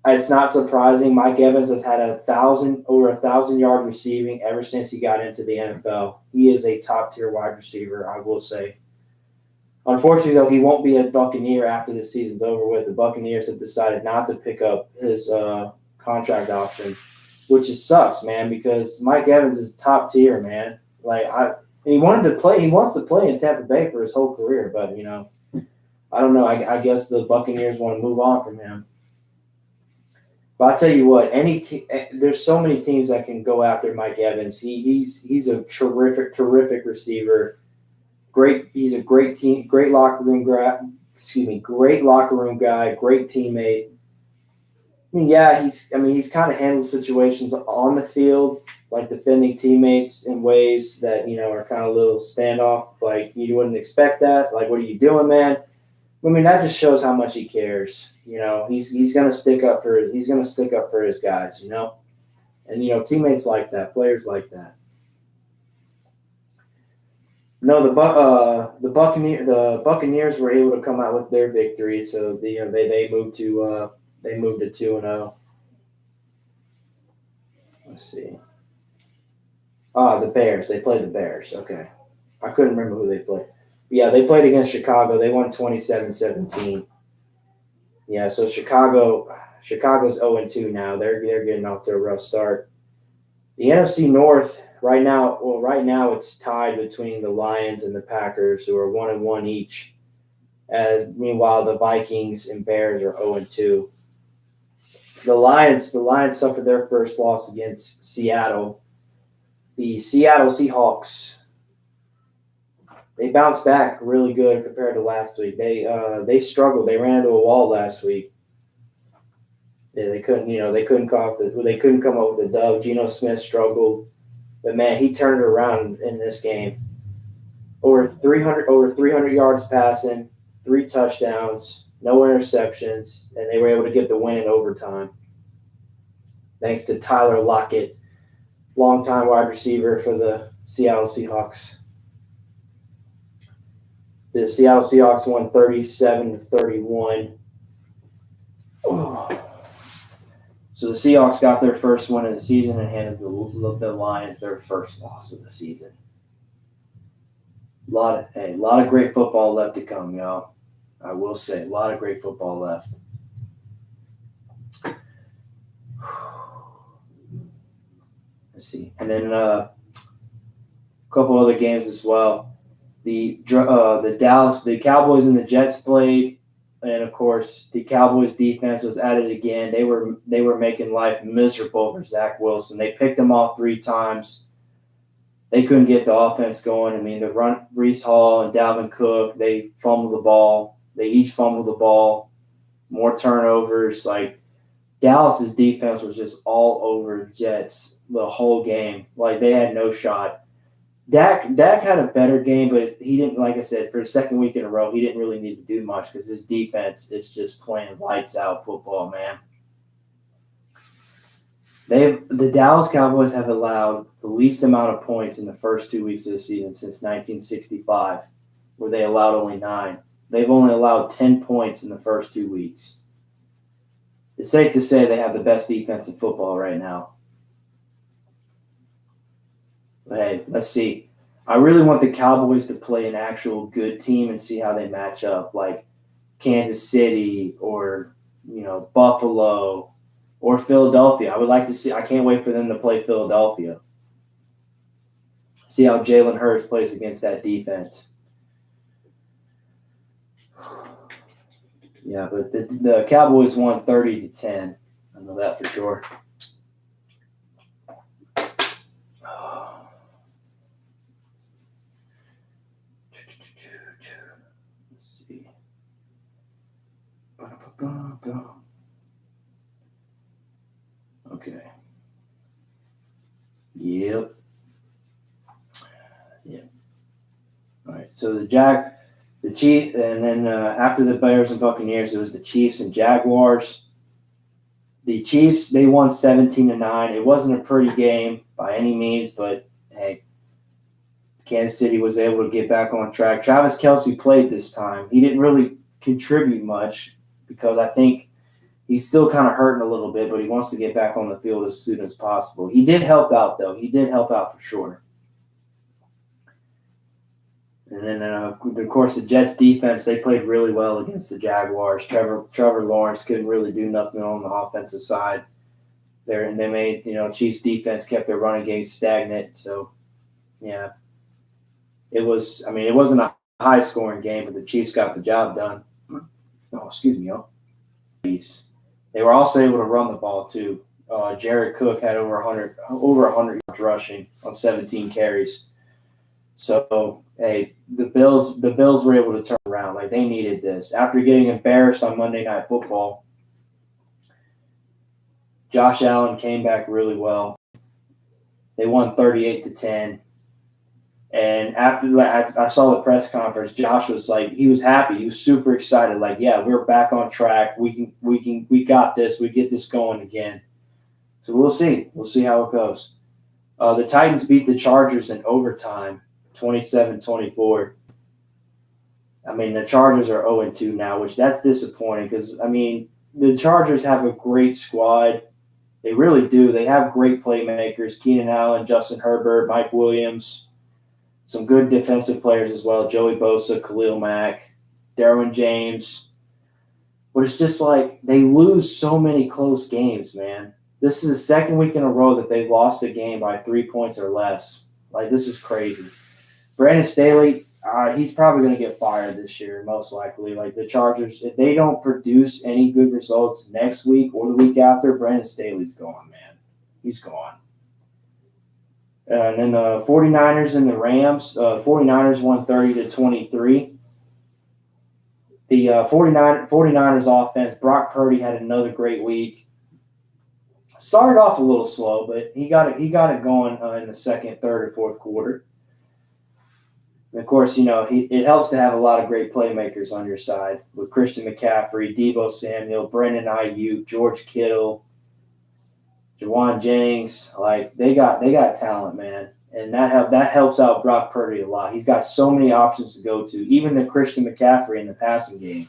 it's not surprising. Mike Evans has had over 1,000 yards receiving ever since he got into the NFL. He is a top-tier wide receiver, I will say. Unfortunately, though, he won't be a Buccaneer after the season's over with. The Buccaneers have decided not to pick up his contract option, which just sucks, man, because Mike Evans is top tier, man. He wants to play in Tampa Bay for his whole career, but, I don't know. I guess the Buccaneers want to move on from him. But I'll tell you what, there's so many teams that can go after Mike Evans. He's a terrific receiver. He's a great team, great locker room guy, great teammate. He's kind of handled situations on the field, like defending teammates in ways that, are kind of a little standoff. Like, you wouldn't expect that. Like, what are you doing, man? That just shows how much he cares. He's gonna stick up for his guys. And teammates like that, players like that. No, the Buccaneers were able to come out with their victory, so they moved to 2-0. Let's see. The Bears. They played the Bears. Okay, I couldn't remember who they played. Yeah, they played against Chicago. They won 27-17. Yeah, so Chicago's 0-2 now. They're getting off to a rough start. The NFC North right now it's tied between the Lions and the Packers, who are 1-1 each. Meanwhile, the Vikings and Bears are 0-2. The Lions suffered their first loss against Seattle. The Seattle Seahawks, they bounced back really good compared to last week. They struggled. They ran into a wall last week. Yeah, they couldn't come up with a dub. Geno Smith struggled, but man, he turned it around in this game. Over 300 yards passing, 3 touchdowns, no interceptions, and they were able to get the win in overtime. Thanks to Tyler Lockett, longtime wide receiver for the Seattle Seahawks. The Seattle Seahawks won 37-31. So the Seahawks got their first win of the season and handed the Lions their first loss of the season. A lot of great football left to come, y'all. I will say, a lot of great football left. Let's see, and then a couple other games as well. The Cowboys and the Jets played, and of course the Cowboys defense was at it again. They were making life miserable for Zach Wilson. They picked him off 3 times. They couldn't get the offense going. The run, Breece Hall and Dalvin Cook, they fumbled the ball. They each fumbled the ball. More turnovers. Like, Dallas's defense was just all over the Jets the whole game. Like, they had no shot. Dak had a better game, but he didn't, like I said, for the second week in a row, he didn't really need to do much because his defense is just playing lights out football, man. The Dallas Cowboys have allowed the least amount of points in the first 2 weeks of the season since 1965, where they allowed only 9. They've only allowed 10 points in the first 2 weeks. It's safe to say they have the best defense in football right now. But hey, let's see. I really want the Cowboys to play an actual good team and see how they match up, like Kansas City or, Buffalo or Philadelphia. I would like to see. I can't wait for them to play Philadelphia. See how Jalen Hurts plays against that defense. Yeah, but the Cowboys won 30-10. I know that for sure. Let's see. Okay. Yep. All right. So the Chiefs, and then after the Bears and Buccaneers, it was the Chiefs and Jaguars. The Chiefs, they won 17-9. It wasn't a pretty game by any means, but hey, Kansas City was able to get back on track. Travis Kelce played this time. He didn't really contribute much because I think he's still kind of hurting a little bit, but he wants to get back on the field as soon as possible. He did help out, though. He did help out for sure. And then, of course, the Jets defense, they played really well against the Jaguars. Trevor Lawrence couldn't really do nothing on the offensive side there. And they made, Chiefs defense kept their running game stagnant. So, yeah, it wasn't a high-scoring game, but the Chiefs got the job done. Oh, excuse me, y'all. They were also able to run the ball, too. Jared Cook had over 100 yards rushing on 17 carries. So, hey, the Bills were able to turn around. Like, they needed this. After getting embarrassed on Monday Night Football, Josh Allen came back really well. They won 38-10. And after I saw the press conference, Josh was like, he was happy. He was super excited. Like, yeah, we're back on track. We got this. We get this going again. So we'll see. We'll see how it goes. The Titans beat the Chargers in overtime, 27-24. I mean, the Chargers are 0-2 now, which that's disappointing because, I mean, the Chargers have a great squad. They really do. They have great playmakers, Keenan Allen, Justin Herbert, Mike Williams, some good defensive players as well, Joey Bosa, Khalil Mack, Derwin James. But it's just like they lose so many close games, man. This is the second week in a row that they've lost a game by 3 points or less. Like, this is crazy. Brandon Staley, he's probably going to get fired this year, most likely. Like, the Chargers, if they don't produce any good results next week or the week after, Brandon Staley's gone, man. He's gone. And then the 49ers and the Rams, 49ers won 30-23. The 49ers offense, Brock Purdy had another great week. Started off a little slow, but he got it going in the second, third, or fourth quarter. And of course, it helps to have a lot of great playmakers on your side with Christian McCaffrey, Deebo Samuel, Brandon Ayuk, George Kittle, Jawan Jennings. Like, they got talent, man, and that helps out Brock Purdy a lot. He's got so many options to go to, even the Christian McCaffrey in the passing game.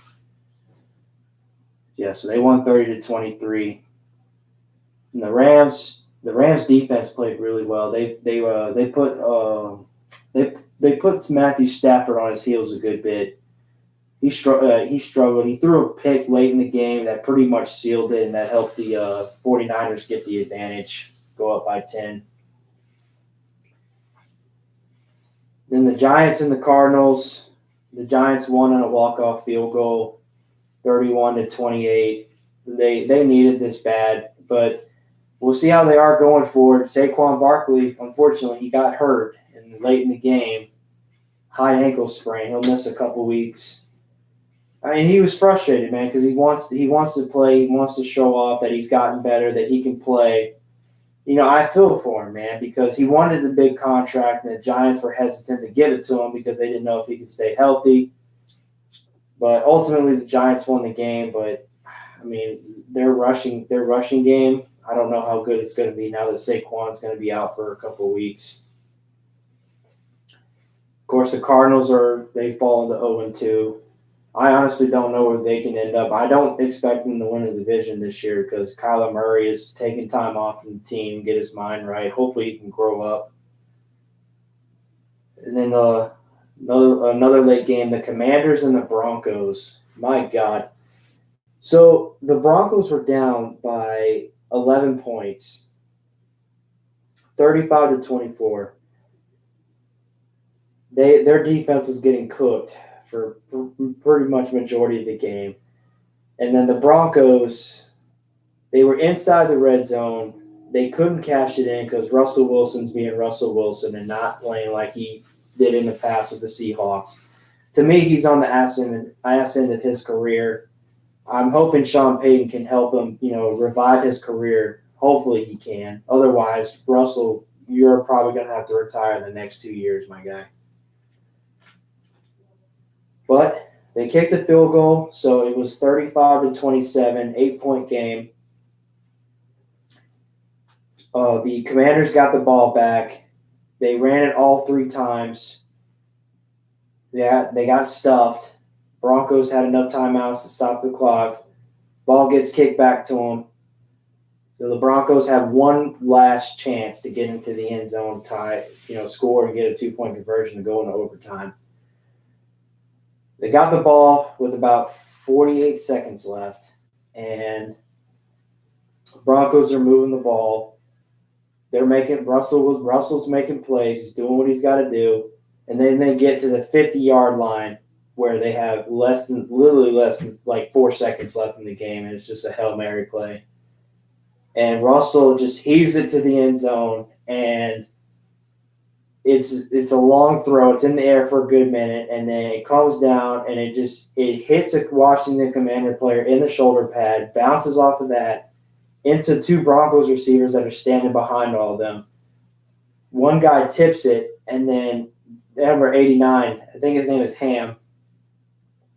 Yeah, so they won 30-23. And the Rams defense played really well. They put Matthew Stafford on his heels a good bit. He struggled. He threw a pick late in the game that pretty much sealed it, and that helped the 49ers get the advantage, go up by 10. Then the Giants and the Cardinals. The Giants won on a walk-off field goal, 31-28. They needed this bad, but we'll see how they are going forward. Saquon Barkley, unfortunately, he got hurt late in the game. High ankle sprain. He'll miss a couple weeks. I mean, he was frustrated, man, because he wants to play. He wants to show off that he's gotten better, that he can play. I feel for him, man, because he wanted a big contract, and the Giants were hesitant to give it to him because they didn't know if he could stay healthy. But ultimately, the Giants won the game. But I mean, their rushing game, I don't know how good it's going to be now that Saquon's going to be out for a couple of weeks. Of course, the Cardinals they fall into 0-2. I honestly don't know where they can end up. I don't expect them to win the division this year because Kyler Murray is taking time off from the team, get his mind right. Hopefully he can grow up. And then another late game, the Commanders and the Broncos. My God. So the Broncos were down by 11 points, 35-24. Their defense was getting cooked for pretty much majority of the game. And then the Broncos, they were inside the red zone. They couldn't cash it in because Russell Wilson's being Russell Wilson and not playing like he did in the past with the Seahawks. To me, he's on the ass end of his career. I'm hoping Sean Payton can help him, revive his career. Hopefully he can. Otherwise, Russell, you're probably going to have to retire in the next 2 years, my guy. But they kicked a field goal, so it was 35-27, 8-point game. The Commanders got the ball back. They ran it all 3 times. They got stuffed. Broncos had enough timeouts to stop the clock. Ball gets kicked back to them. So the Broncos have one last chance to get into the end zone, tie, score and get a 2-point conversion to go into overtime. They got the ball with about 48 seconds left, and Broncos are moving the ball. They're making Russell's making plays. He's doing what he's got to do, and then they get to the 50-yard line where they have literally less than like 4 seconds left in the game, and it's just a Hail Mary play. And Russell just heaves it to the end zone, and it's a long throw. It's in the air for a good minute, and then it comes down, and it hits a Washington Commander player in the shoulder pad, bounces off of that into 2 Broncos receivers that are standing behind all of them. One guy tips it, and then number 89, I think his name is Ham,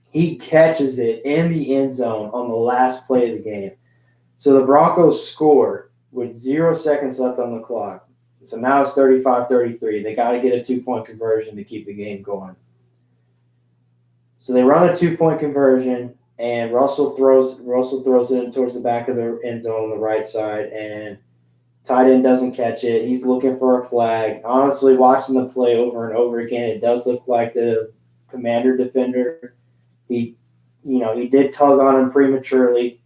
he catches it in the end zone on the last play of the game. So the Broncos score with 0 seconds left on the clock. So now it's 35-33. They got to get a 2-point conversion to keep the game going. So they run a 2-point conversion, and Russell throws it in towards the back of the end zone on the right side, and tight end doesn't catch it. He's looking for a flag. Honestly, watching the play over and over again, it does look like the Commander defender. He did tug on him prematurely.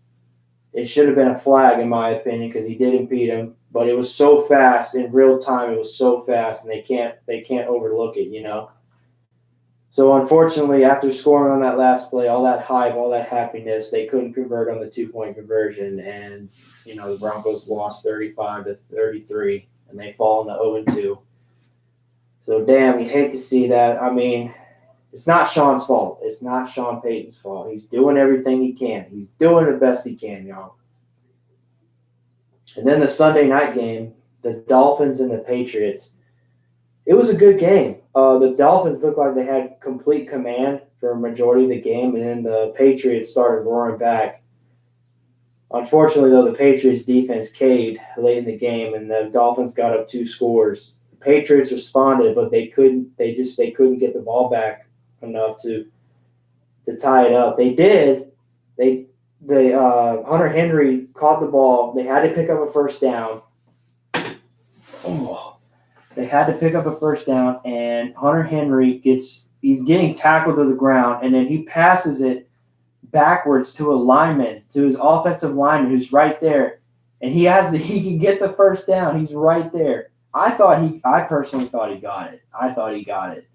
It should have been a flag, in my opinion, because he did impede him. But it was so fast in real time. It was so fast, and they can't overlook it. So unfortunately, after scoring on that last play, all that hype, all that happiness, they couldn't convert on the 2-point conversion, and the Broncos lost 35-33, and they fall in the 0-2. So damn, you hate to see that. I mean, it's not Sean's fault. It's not Sean Payton's fault. He's doing everything he can. He's doing the best he can, y'all. And then the Sunday night game, the Dolphins and the Patriots. It was a good game. The Dolphins looked like they had complete command for a majority of the game, and then the Patriots started roaring back. Unfortunately, though, the Patriots defense caved late in the game, and the Dolphins got up 2 scores. The Patriots responded, but they couldn't get the ball back enough to tie it up. They did. Hunter Henry caught the ball. They had to pick up a first down. They had to pick up a first down, and Hunter Henry he's getting tackled to the ground, and then he passes it backwards to a lineman, to his offensive lineman who's right there, and he can get the first down. He's right there. I personally thought he got it.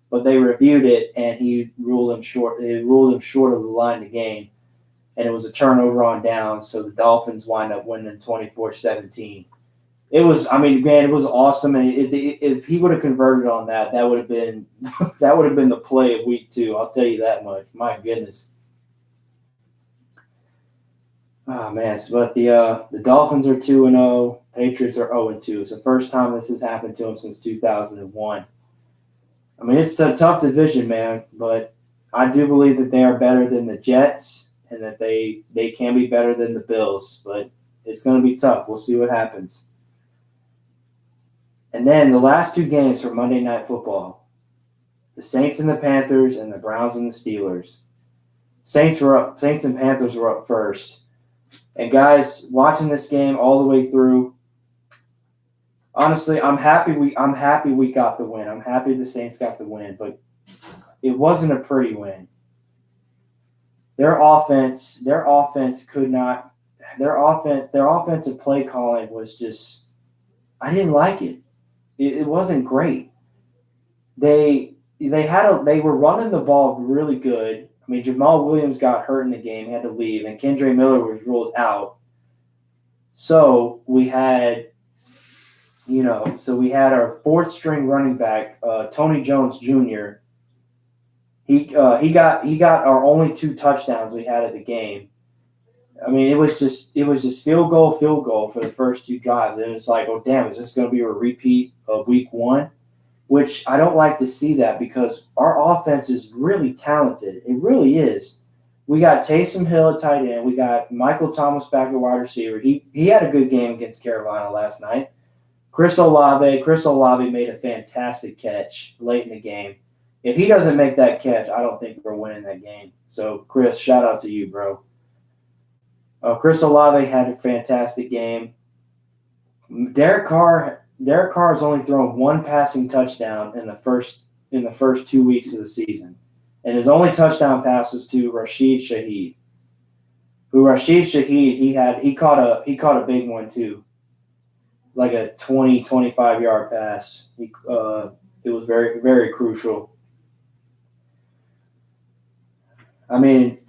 But they reviewed it, and he ruled him short. It ruled him short of the line to gain, and it was a turnover on downs. So the Dolphins wind up winning 24-17. It was awesome. And if he would have converted on that, that would have been the play of week 2. I'll tell you that much. My goodness. Oh man! But the Dolphins are 2-0. Patriots are 0-2. It's the first time this has happened to them since 2001. I mean, it's a tough division, man, but I do believe that they are better than the Jets and that they can be better than the Bills, but it's going to be tough. We'll see what happens. And then the last 2 games for Monday Night Football, the Saints and the Panthers and the Browns and the Steelers. Saints and Panthers were up first. And guys, watching this game all the way through, honestly, I'm happy we got the win. I'm happy the Saints got the win, but it wasn't a pretty win. Their offensive play calling was just, I didn't like it. It wasn't great. They were running the ball really good. I mean, Jamal Williams got hurt in the game, had to leave, and Kendre Miller was ruled out. So we had our 4th string running back, Tony Jones Jr. He got our only 2 touchdowns we had at the game. I mean, it was just field goal for the first 2 drives. And it's like, oh damn, is this going to be a repeat of week 1? Which I don't like to see that, because our offense is really talented. It really is. We got Taysom Hill at tight end. We got Michael Thomas back at wide receiver. He had a good game against Carolina last night. Chris Olave made a fantastic catch late in the game. If he doesn't make that catch, I don't think we're winning that game. So, Chris, shout out to you, bro. Chris Olave had a fantastic game. Derek Carr has only thrown 1 passing touchdown in the first 2 weeks of the season. And his only touchdown pass was to Rashid Shaheed. He caught a big one too. It's like a 25 yard pass. It was very, very crucial. I mean,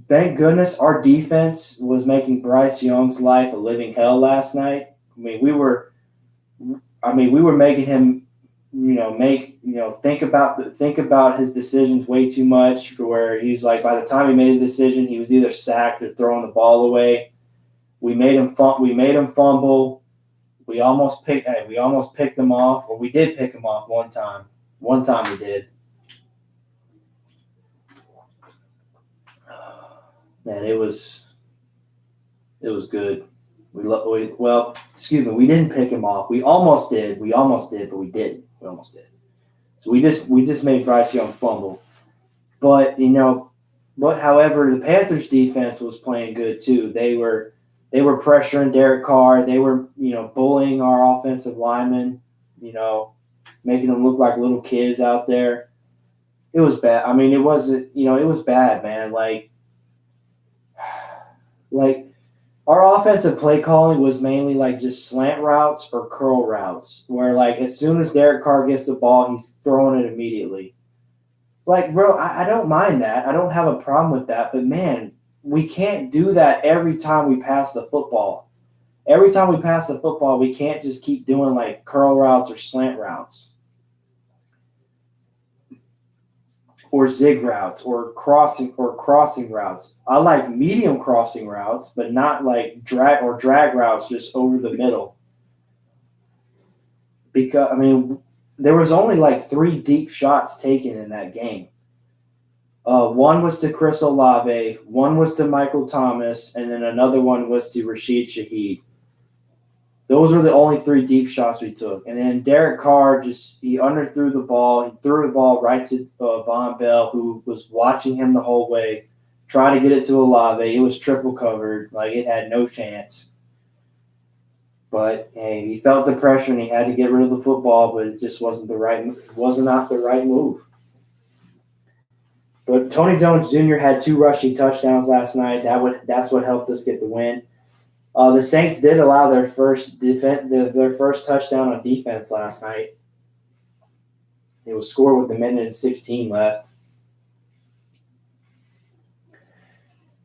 thank goodness our defense was making Bryce Young's life a living hell last night. I mean, we were making him, think about his decisions way too much. Where he's like, by the time he made a decision, he was either sacked or throwing the ball away. We made him fumble. We almost picked him off, or we did pick him off one time. One time we did. Man, it was good. We didn't pick him off. We almost did, but we didn't. We almost did. So we just made Bryce Young fumble. But however, the Panthers defense was playing good too. They were pressuring Derek Carr. They were, bullying our offensive linemen, making them look like little kids out there. It was bad. I mean, it was bad, man. Like our offensive play calling was mainly like just slant routes or curl routes, where like as soon as Derek Carr gets the ball, he's throwing it immediately. Like, bro, I don't mind that. I don't have a problem with that. But man, we can't do that every time we pass the football. Every time we pass the football, we can't just keep doing like curl routes or slant routes. Or zig routes or crossing routes. I like medium crossing routes, but not like drag routes just over the middle. Because there was only like 3 deep shots taken in that game. One was to Chris Olave, one was to Michael Thomas, and then another one was to Rashid Shaheed. Those were the only 3 deep shots we took. And then Derek Carr he underthrew the ball. He threw the ball right to Von Bell, who was watching him the whole way, tried to get it to Olave. It was triple covered. Like, it had no chance. But hey, he felt the pressure and he had to get rid of the football, but it just was not the right move. But Tony Jones Jr. had 2 rushing touchdowns last night. That's what helped us get the win. The Saints did allow their first touchdown on defense last night. It was scored with 1:16 left.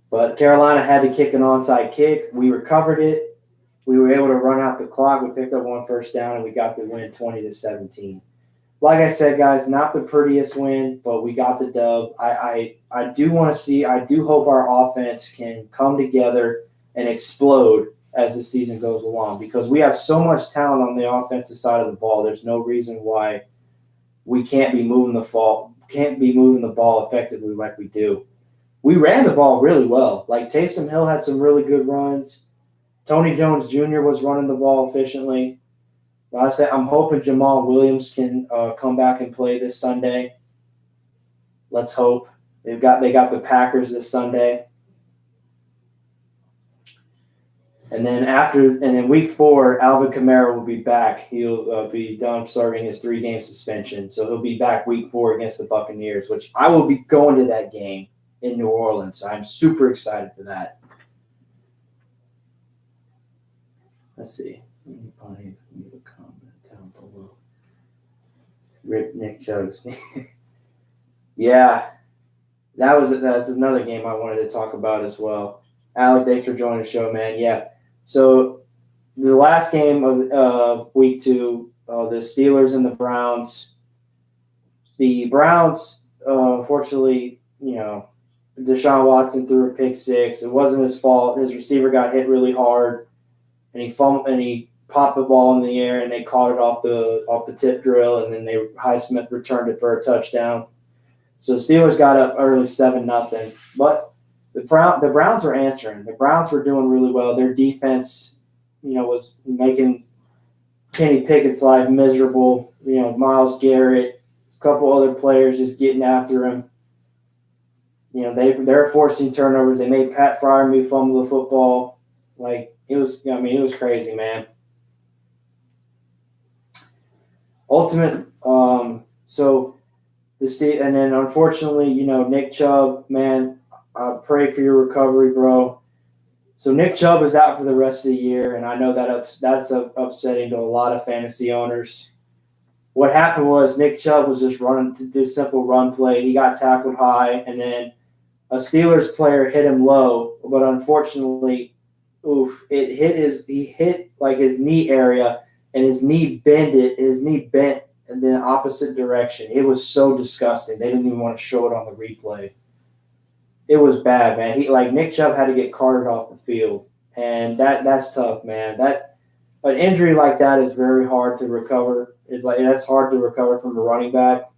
But Carolina had to kick an onside kick. We recovered it. We were able to run out the clock. We picked up 1 first down, and we got the win 20-17. Like I said, guys, not the prettiest win, but we got the dub. I do hope our offense can come together and explode as the season goes along, because we have so much talent on the offensive side of the ball. There's no reason why we can't be moving the ball effectively like we do. We ran the ball really well. Like, Taysom Hill had some really good runs. Tony Jones Jr. was running the ball efficiently. I'm hoping Jamal Williams can come back and play this Sunday. Let's hope. They got the Packers this Sunday. And then week 4, Alvin Kamara will be back. He'll be done serving his 3-game suspension. So he'll be back week 4 against the Buccaneers, which I will be going to that game in New Orleans. So I'm super excited for that. Let's see. Anybody leave a comment down below? Rip Nick Chugs. Yeah. That's another game I wanted to talk about as well. Alec, thanks for joining the show, man. Yeah. So the last game of week 2, the Steelers and the Browns. The Browns, unfortunately, Deshaun Watson threw a pick 6. It wasn't his fault. His receiver got hit really hard, and he popped the ball in the air, and they caught it off the tip drill, and then Highsmith returned it for a touchdown. So the Steelers got up early 7-0, but the Browns were answering. The Browns were doing really well. Their defense, was making Kenny Pickett's life miserable. Myles Garrett, a couple other players just getting after him. They're forcing turnovers. They made Pat Freiermuth fumble the football. It was crazy, man. So And then unfortunately, Nick Chubb, man, I pray for your recovery, bro. So Nick Chubb is out for the rest of the year, and I know that's upsetting to a lot of fantasy owners. What happened was Nick Chubb was just running this simple run play. He got tackled high, and then a Steelers player hit him low, but unfortunately, he hit like his knee area, and his knee bent in the opposite direction. It was so disgusting. They didn't even want to show it on the replay. It was bad, man. Nick Chubb had to get carted off the field, and that's tough, man. An injury like that is very hard to recover. That's hard to recover from a running back.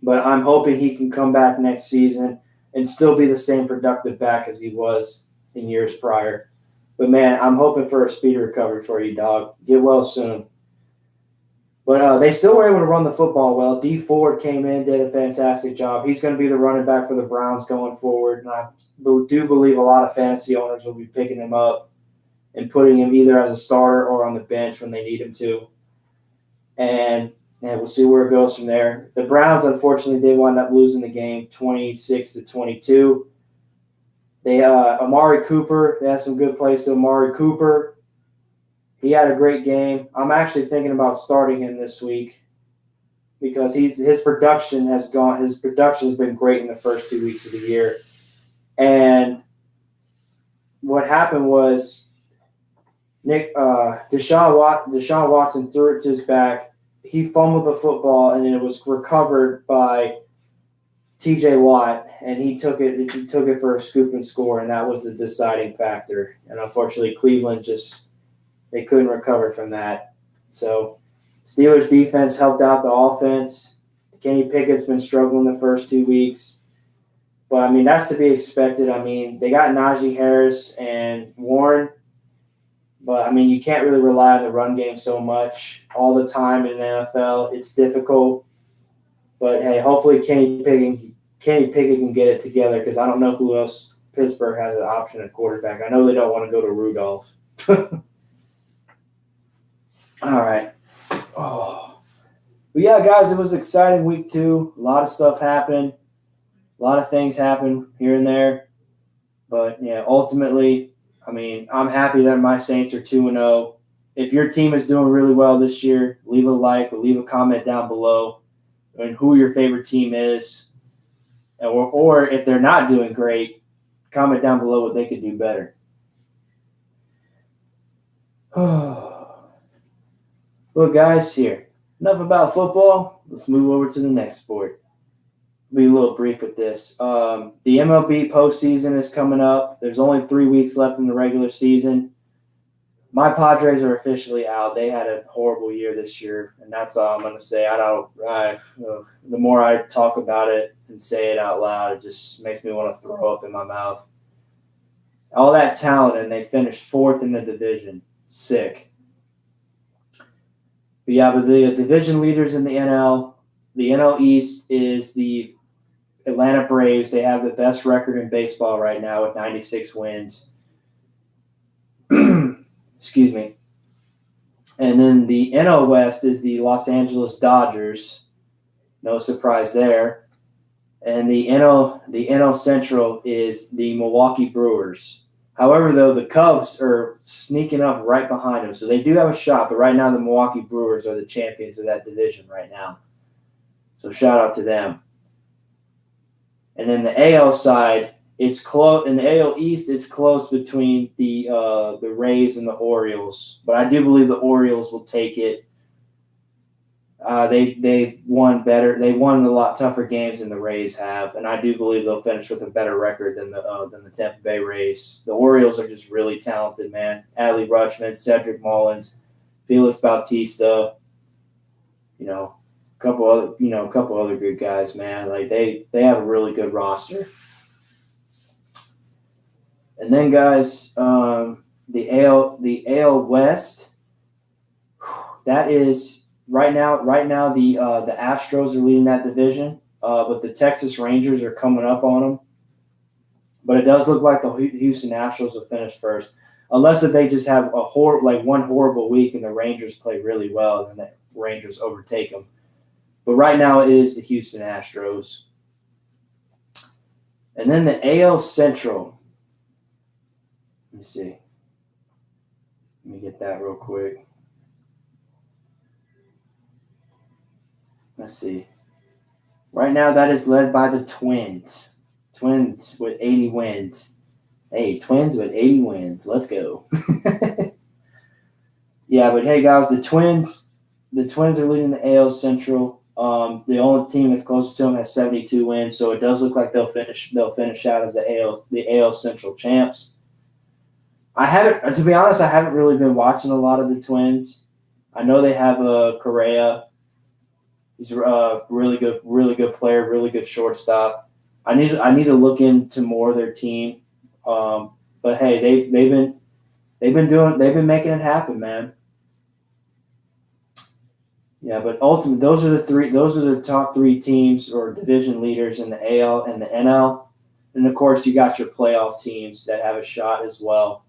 But I'm hoping he can come back next season and still be the same productive back as he was in years prior. But man, I'm hoping for a speedy recovery for you, dog. Get well soon. But they still were able to run the football well. D Ford came in, did a fantastic job. He's going to be the running back for the Browns going forward. And I do believe a lot of fantasy owners will be picking him up and putting him either as a starter or on the bench when they need him to. And we'll see where it goes from there. The Browns, unfortunately, they wound up losing the game 26-22. Amari Cooper, they had some good plays to Amari Cooper. He had a great game. I'm actually thinking about starting him this week because his production has been great in the first 2 weeks of the year. And what happened was Deshaun Watson threw it to his back. He fumbled the football, and it was recovered by T.J. Watt, and he took it for a scoop and score, and that was the deciding factor. And unfortunately, Cleveland they couldn't recover from that. So Steelers defense helped out the offense. Kenny Pickett's been struggling the first 2 weeks. But, I mean, that's to be expected. I mean, they got Najee Harris and Warren. But, I mean, you can't really rely on the run game so much all the time in the NFL. It's difficult. But, hey, hopefully Kenny Pickett can get it together because I don't know who else Pittsburgh has an option at quarterback. I know they don't want to go to Rudolph. All right. Oh. But, yeah, guys, it was an exciting week 2. A lot of stuff happened. A lot of things happened here and there. But, yeah, ultimately, I mean, I'm happy that my Saints are 2-0. If your team is doing really well this year, leave a like or leave a comment down below on who your favorite team is. Or if they're not doing great, comment down below what they could do better. Well, guys, here. Enough about football. Let's move over to the next sport. Be a little brief with this. The MLB postseason is coming up. There's only 3 weeks left in the regular season. My Padres are officially out. They had a horrible year this year, and that's all I'm going to say. The more I talk about it and say it out loud, it just makes me want to throw up in my mouth. All that talent, and they finished 4th in the division. Sick. But yeah, but the division leaders in the NL East is the Atlanta Braves. They have the best record in baseball right now with 96 wins. Excuse me. And then the NL West is the Los Angeles Dodgers. No surprise there. And the NL Central is the Milwaukee Brewers. However, though, the Cubs are sneaking up right behind them. So they do have a shot, but right now the Milwaukee Brewers are the champions of that division right now. So shout out to them. And then the AL side, it's close. In the AL East, it's close between the Rays and the Orioles. But I do believe the Orioles will take it. They won better. They won a lot tougher games than the Rays have, and I do believe they'll finish with a better record than the Tampa Bay Rays. The Orioles are just really talented, man. Adley Rutschman, Cedric Mullins, Felix Bautista. A couple other good guys, man. Like they have a really good roster. And then, guys, the AL West. That is. Right now, the Astros are leading that division, but the Texas Rangers are coming up on them. But it does look like the Houston Astros will finish first, unless if they just have one horrible week and the Rangers play really well, and then the Rangers overtake them. But right now it is the Houston Astros. And then the AL Central. Let me see. Let me get that real quick. Let's see. Right now that is led by the Twins. Twins with 80 wins. Hey, Twins with 80 wins. Let's go. Yeah, but hey, guys, the Twins are leading the AL Central. The only team that's closest to them has 72 wins, so it does look like they'll finish out as the AL Central champs. To be honest, I haven't really been watching a lot of the Twins. I know they have Correa. He's a really good player, really good shortstop. I need to look into more of their team. But hey, they've been making it happen, man. Yeah, but ultimately, those are the top three teams or division leaders in the AL and the NL, and of course, you got your playoff teams that have a shot as well.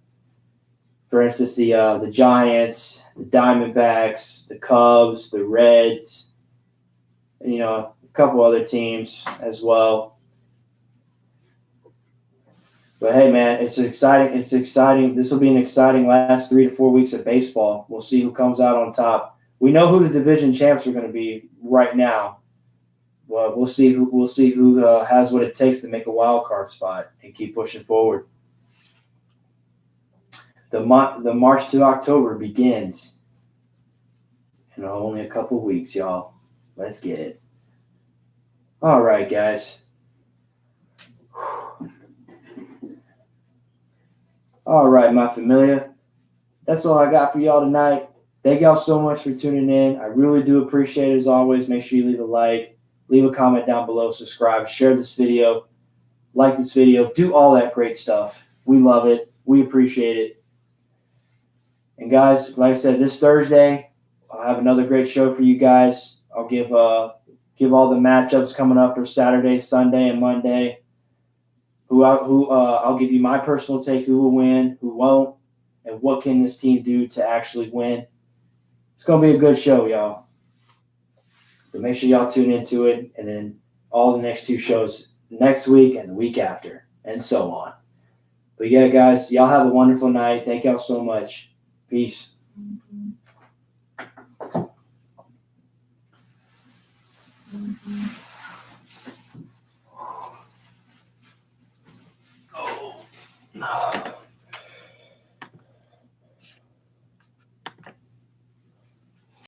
For instance, the Giants, the Diamondbacks, the Cubs, the Reds, and a couple other teams as well. But hey, man, it's exciting. It's exciting. This will be an exciting last 3 to 4 weeks of baseball. We'll see who comes out on top. We know who the division champs are going to be right now. Well, we'll see who has what it takes to make a wild card spot and keep pushing forward. The March to October begins in only a couple of weeks, y'all. Let's get it. All right, guys. All right, my familia. That's all I got for y'all tonight. Thank y'all so much for tuning in. I really do appreciate it as always. Make sure you leave a like, leave a comment down below, subscribe, share this video, like this video, do all that great stuff. We love it. We appreciate it. And guys, like I said, this Thursday, I'll have another great show for you guys. I'll give all the matchups coming up for Saturday, Sunday, and Monday. I'll give you my personal take, who will win, who won't, and what can this team do to actually win. It's going to be a good show, y'all. But make sure y'all tune into it, and then all the next 2 shows next week and the week after, and so on. But yeah, guys, y'all have a wonderful night. Thank y'all so much. Peace. Mm-hmm.